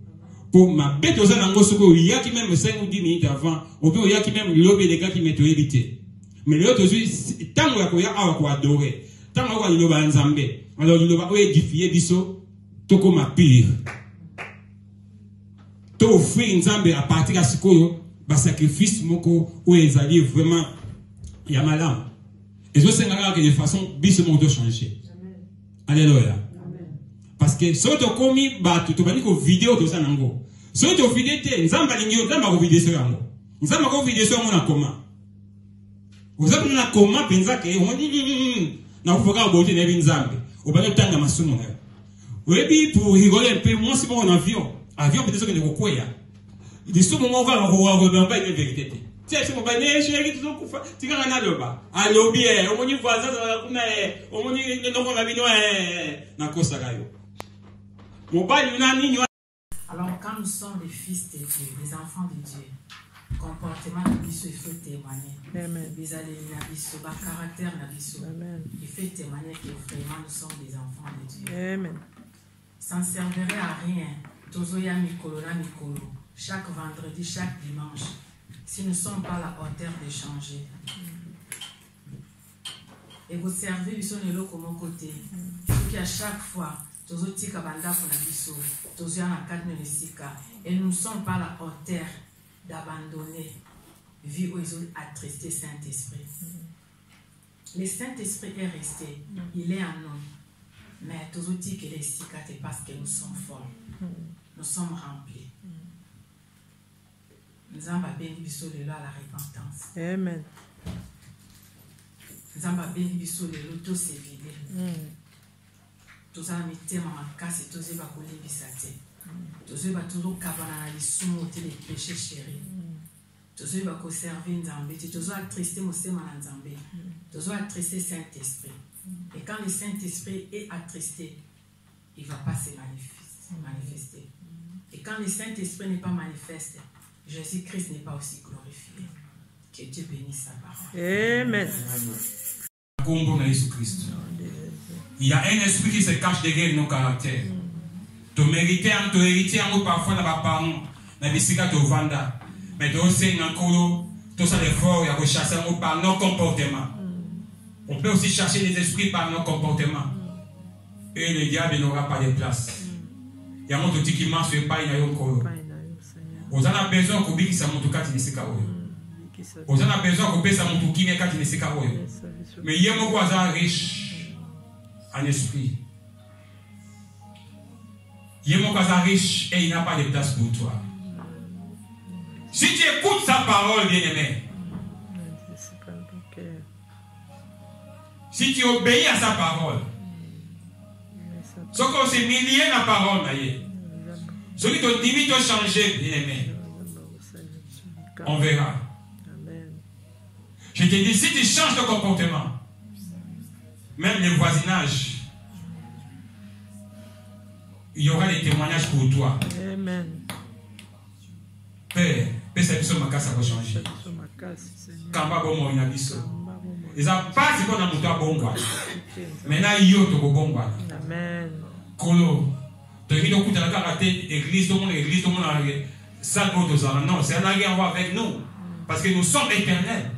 Pour ma bête aux anangos soko, il y a qui même 5 ou 10 minutes avant, ou bien il y a qui même lobby des gars qui m'ont évité. Mais l'autre aujourd'hui, tant qu'on a quoi adorer, tant qu'on a le banzambe, alors il va édifier biso, tout comme ma pire. Tu offrir une zambe à partir de ce que le sacrifice moko ou les alliés vraiment il y a malin. Et je sais que de façon biso monde changer. Alléluia. Parce que si tu as commis batu, tu vas dire que vidéo de ça nango. Si tu as vidéo te, nzamba lingio, nzamba ko vidéo ça nango. Nzamba ko vidéo ça mon comment. Vous avez na comment penza que on dit na kufoka bote na binzambe. Au bas tanga masumo na. Webi pour rigoler un peu, moi c'est bon en avion. Avion peut-être que ne kokoya. Il dit on va on pas une vérité. Tiens, c'est mon bané, chéri, tout ça kufa. Tu quand na loba. Allo bien, on moni voisin na on moni ndongo na bino na kosa kayo. Alors, quand nous sommes des fils de Dieu, des enfants de Dieu, comportement il faut témoigner. Amen. Le caractère il fait témoigner que vraiment nous sommes des enfants de Dieu. Amen. Ça ne servirait à rien. Tozoya Mikolo, chaque vendredi, chaque dimanche, si nous ne sommes pas à la hauteur de changer. Et vous servez, ils sont de l'autre côté. À chaque fois, et nous ne sommes pas à la hauteur d'abandonner vie où ils ont attristé Saint-Esprit. Le Saint-Esprit est resté, il est en nous. Mais tous outils qu'il est parce que nous sommes forts, nous sommes remplis. Nous avons béni à la repentance. Amen. Nous avons béni tout s'est vidé. Tous à mettre ma casse, tous les bacoulés bisate. Tous les bateaux cabana les soumous les péchés chéris. Tous les bateaux servir Nzambé. Tous les attristés Moussé Manzambé. Tous les attristés Saint-Esprit. Et quand le Saint-Esprit est attristé, il ne va pas se manifester. Et quand le Saint-Esprit n'est pas manifeste, Jésus-Christ n'est pas aussi glorifié. Que Dieu bénisse sa parole. Amen. Il y a un esprit qui se cache derrière nos caractères. Tu mérites, tu héritier parfois dans nos parents, dans les cigares, tu vanda. Mais tu sais, tout ça l'effort, il y a chasser par nos comportements. On peut aussi chercher les esprits par nos comportements. Et le diable n'aura pas de place. Il y a un autre qui marche sur le pain. Vous en avez besoin que vous ça monte quatre vous en avez besoin que ça monte qui n'est quatre mais il y a un voisin riche en esprit. Il y a un voisin riche et il n'a pas de place pour toi. Si tu écoutes sa parole, bien-aimé, si tu obéis à sa parole, ce qu'on s'est millié la parole, ce qui te dit de changer, bien-aimé, on verra. Je te dis, si tu changes de comportement, même le voisinage, il y aura des témoignages pour toi. Amen. Père, ça va changer. Quand va bon mon abisso. Ils ont pas ce qu'on a monté à bon. Maintenant, il y a tout bon. Amen. Colo. Tu as dit que tu as raté l'église, tout le monde a ça non, c'est un à voir avec nous. Parce que nous sommes éternels.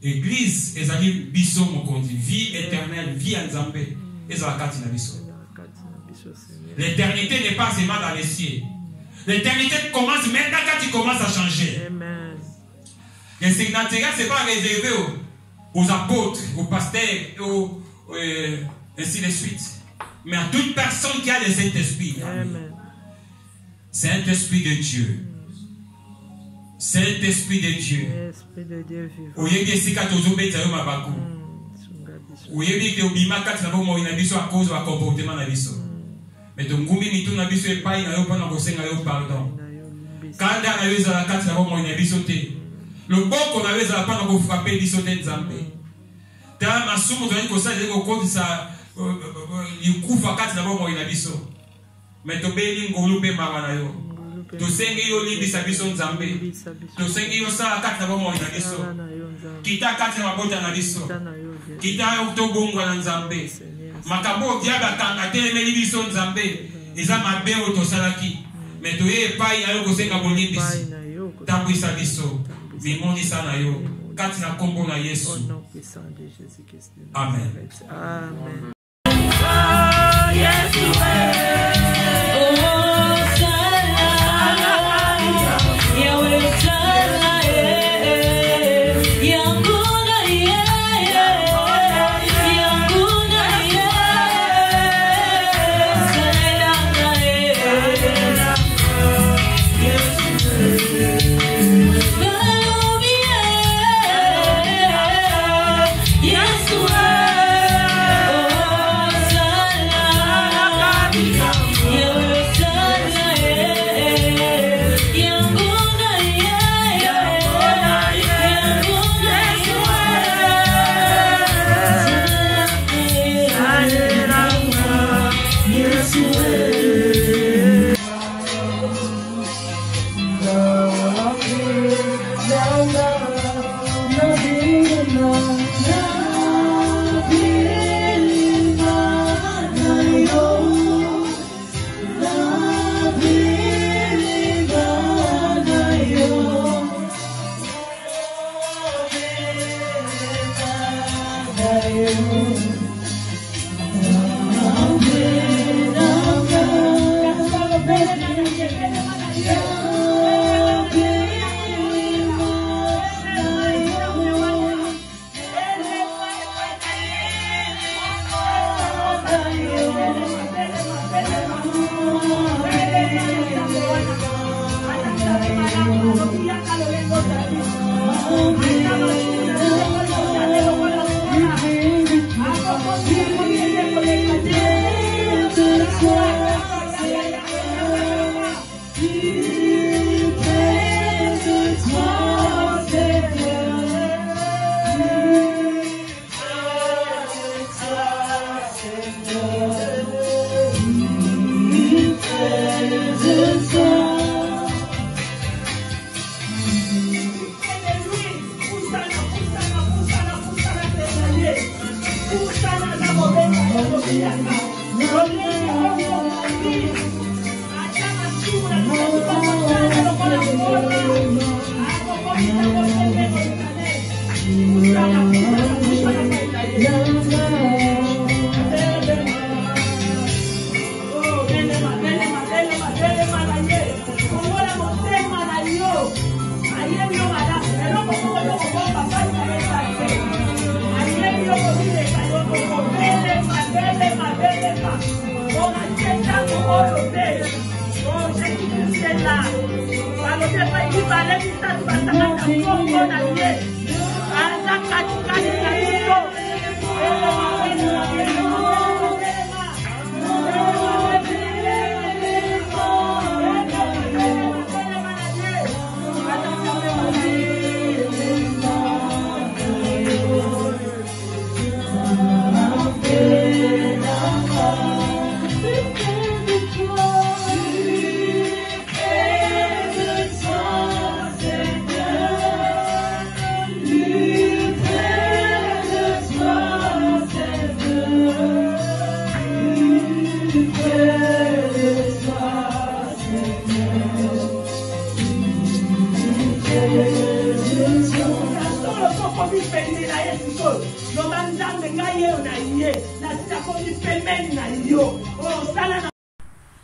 L'église, ils ont dit bisso mon conduit, vie éternelle, vie en Zambé. Ils ont la l'éternité n'est pas seulement dans les cieux. L'éternité commence maintenant quand tu commences à changer. Amen. Les signataires, ce n'est pas réservé aux apôtres, aux pasteurs, ainsi de suite. Mais à toute personne qui a le Saint-Esprit. Saint-Esprit de Dieu. Saint-Esprit de Dieu. Esprit de Dieu vivant. Vous voyez que si à cause du comportement de biso. Mais ton gumi ni tout na biso e pai na yo pa na kosenga yo pardon. Kanda na yo za la kati na bo mo na biso te. Le boko na yo za pa na ko frapper biso te Nzambe. Ta masumu to ko sa je ko kodisa ikufa kati na bo mo na biso. Mais to beli ngolu pe mama na yo. tosengi yo libisa biso nzambe tosengi yo sala kati na bomoi na biso kita kati na mabota na biso kita yo tobongwa na nzambe makambo diable akanga telemeli biso nzambe eza mabe oyo tosalaki me toye epai na yo kosenga bolimbisi tambwisa biso mimonisa na yo kati na kombo na Yesu. Amen. Amen.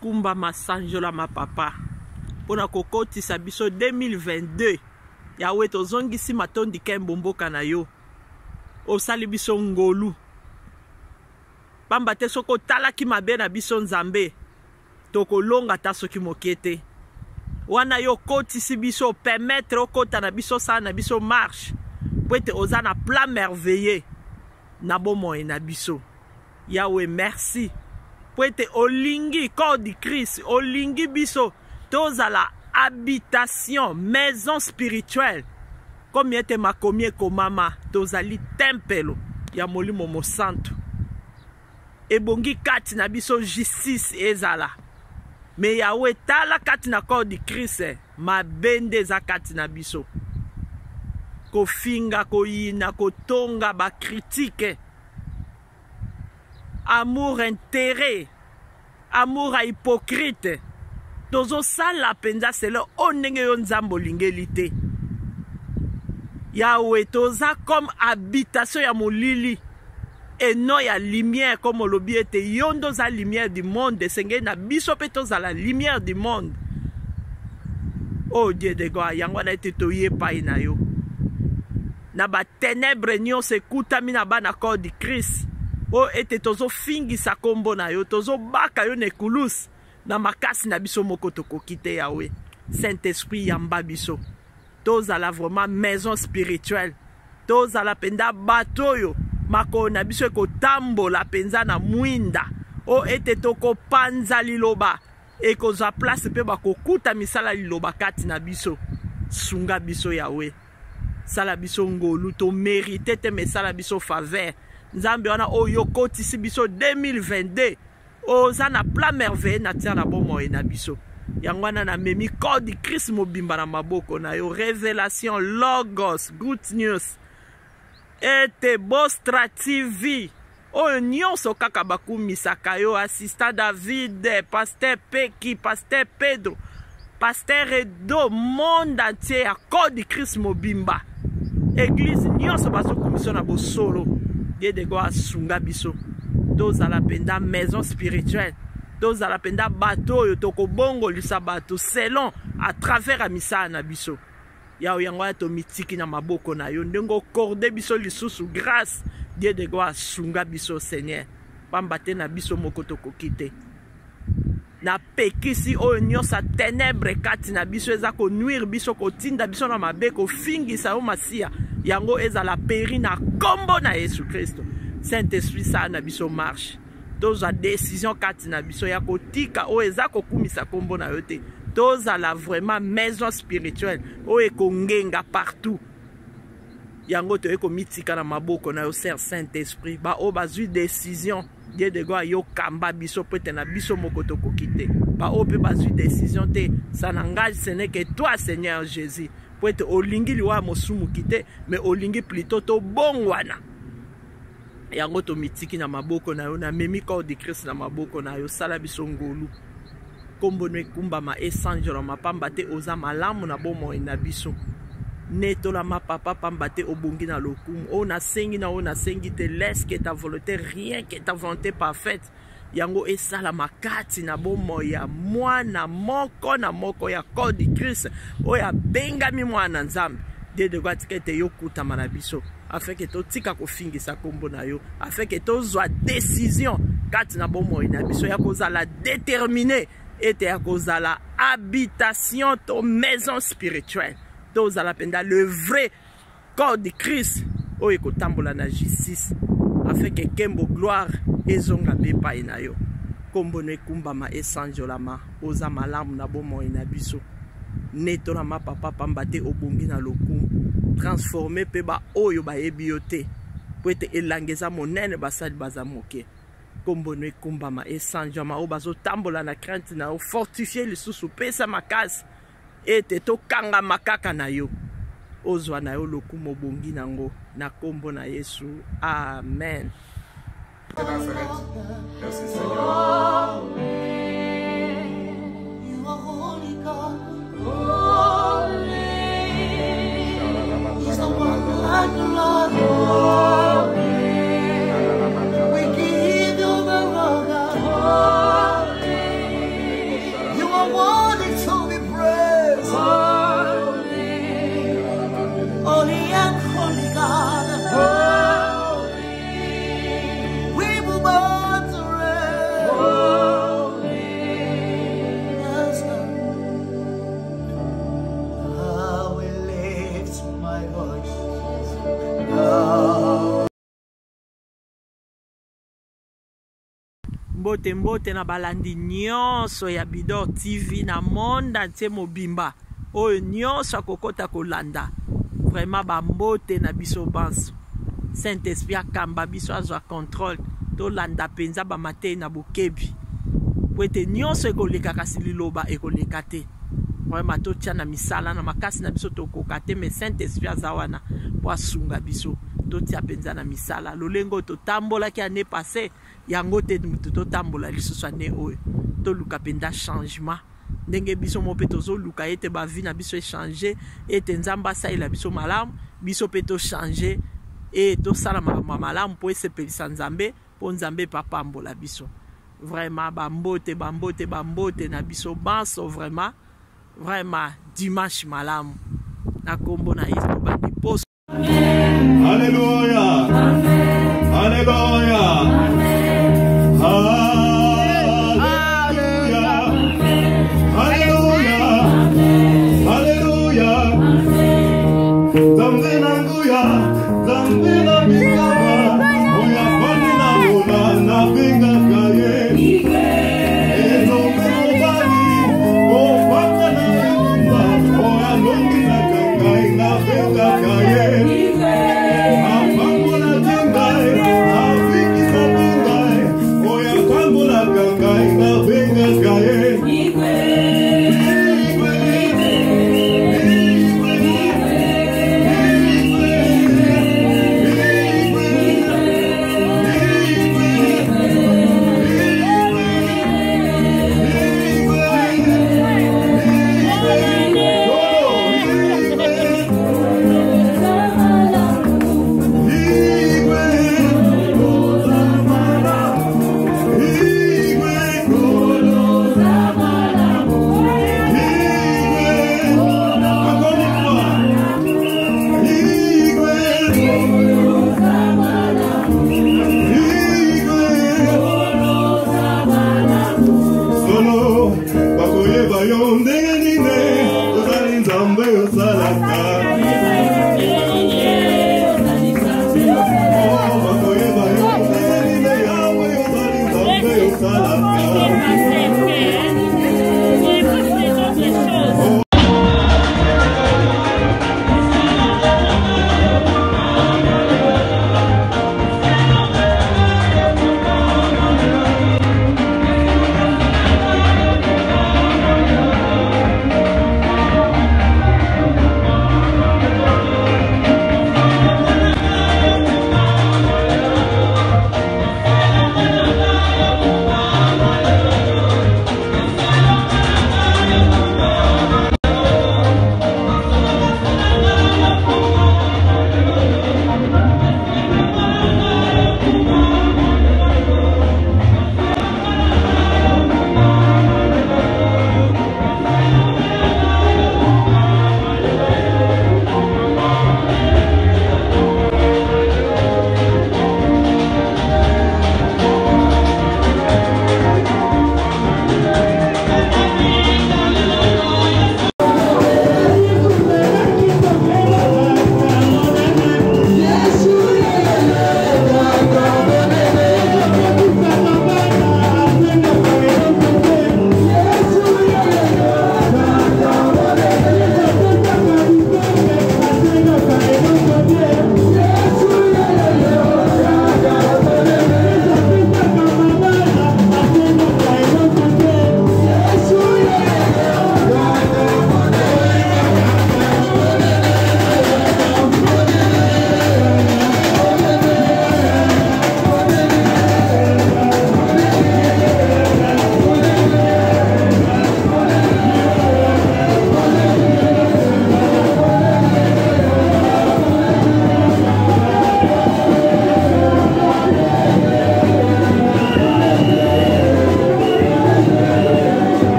Kumba masanjola ma papa pona kokoti sabiso 2022 yawe tozongisi matondi kembomboka na yo osali biso ngolu pamba te soko talaki mabe na biso nzambe tokolonga ta soki mokete wana yo kotisi biso permettre okota na biso sa na biso marche poete oza na plan merveilleux na bomoi na biso yawe merci poete olingi corps du Christ olingi biso tozala habitation maison spirituelle comme yete makomi ekomama tozali tempelo ya molimo mosantu ebongi kati na biso justice ezala me Yahweh tala kati na corps du Christ mabende za kati na biso kofinga koyina kotonga ba critique amour intérêt amour à hypocrite tozo sala penza selo onenge yo nzambo lingeli te Yahweh toza comme habitation ya molili et non ya lumière comme olobi ete yondo za lumière du monde senge na biso pe toza la lumière du monde. Oh Dieu de gloire, yango na ete toye pai na yo na ba ténèbres nyonso ekutami na bana corps du Christ. Oh ete tozo fingisa kombo na yo tozo baka yo nekulusi na makasi na biso moko tokoki te Yahweh. Saint-Esprit yamba biso tozala vraiment maison spirituelle tozala penda bato yo makolo na biso ekotambola penza na mwinda o ete tokopanza liloba ekozwa place mpe bakokuta misala liloba kati na biso. Sunga biso Yahweh, sala biso ngolu to mérite te mesala biso faveur nzambe wana oyo kotisi biso 2022 oza na plan merveille na tia na bomoi na biso yango wana na memi corps du Christ mobimba na maboko na yo révélation logos good news ete Bostra TV oyo nyonso kaka bakumisaka yo assistant David pasteur Peki pasteur Pedro pasteur Edo monde entier ya corps du Christ mobimba église nyonso bazokumisa na bosolo Dieu de gloire sunga biso tozala penda maison spirituelle tozala penda bato oyo tokobongolisa bato selon à travers a misala na biso yao yango ya tomitiki na maboko na yo ndenge okorde biso lisusu grâce Dieu de gloire sunga biso Seigneur pamba te na biso moko tokoki te na pekisi oyo nyonso ya ténèbre kati na biso eza konuire biso kotinda biso na mabe kofingisa yo masiya yango ezala peri na kombo na Yesu Kristo. Saint-Esprit sa na biso marche tozwa décision kati na biso ya kotika oyo eza kokumisa kombo na yo te tozala vraiment maison spirituelle oyo ekongenga partout yango toye komitika na maboko na yo Seigneur Saint-Esprit ba oyo bazwi décision Dieu de gloire yo kamba biso pete na biso moko tokoki te ba oyo mpe bazwi décision te ça n'engage ce n'est que toi Seigneur Jésus po ete olingi liwa mosumuki te mais olingi plutôt tobongwana yango tomitiki na maboko na yo na memi corps de Christ na maboko na yo sala biso ngolu kombo no ekumbama esanjola mapamba te oza malamu na bomoi na biso netola mapapa pamba te obongi na lokumu oyo nasengi na oyo nasengi te laisse que ta volonté rien que ta volonté parfaite yango esala makati na bomoi ya mwana moko na moko ya corps de Christ oyo abengami mwana nzambe Dieu de gloire tika ete yokutama na biso afin que totika kofingisa kombo na yo afin que tozwa décision kati na bomoi na biso ya kozala déterminé ete ya kozala habitation to maison spirituelle tozala penda le vrai corps de Christ oyo ekotambola na justice afin que kembo gloire ezonga bepai na yo kombo no ekumbama esanjolama oza malamu na bomoi na biso netola mapapa pamba te obongi na lokumu transforme pe ba oyo bayebi yo te po ete elanga eza monene basali baza moke kombo no ekumbama esanjama oyo bazotambola na crainte na yo fortifie lisusu pesa makasi ete tokangama kaka na yo ozwa na yo lokumu obongi nango na kombo na Yesu amen. Merci Seigneur. You are holy God. Holy. He's the one like the Lord. Holy. We give you the honor. Holy. You are worthy to be praised. Holy. Holy and holy God. Holy. Mbote mbote na balandi nyonso ya Bidor TV na monde entier mobimba oyo nyonso akokota kolanda vraiment bambote na biso banso Saint-Esprit akamba biso azwa contrôle tolanda penza bamatei na bokebi po ete nyonso ekoleka kasi liloba ekoleka te. Vraiment totia na misala na makasi na biso tokoka te, mais Saint-Esprit aza wana po asunga biso totia penza na misala lolengo totambolaki ane passé yango te totambola lisusu ane oyo toluka penza changement ndenge biso mo pe tozoluka ete bavi na biso échanger ete nzamba asalela biso malamu biso pe to changer et tosala malamu po esepelisa nzambe po nzambe papambola biso. Vraiment bambote na biso banso vraiment dimanche malamu na kombo na Yesu bandi poso. Alléluia. Amen. Alléluia. Amen. Alléluia. Alléluia. Alléluia. Zambe nanguya, zambe na bikama, oya fani na ona na binga kaye. Ezo mbali, o fanga na yumba, oya longi na kangai na binga kaye. Salam.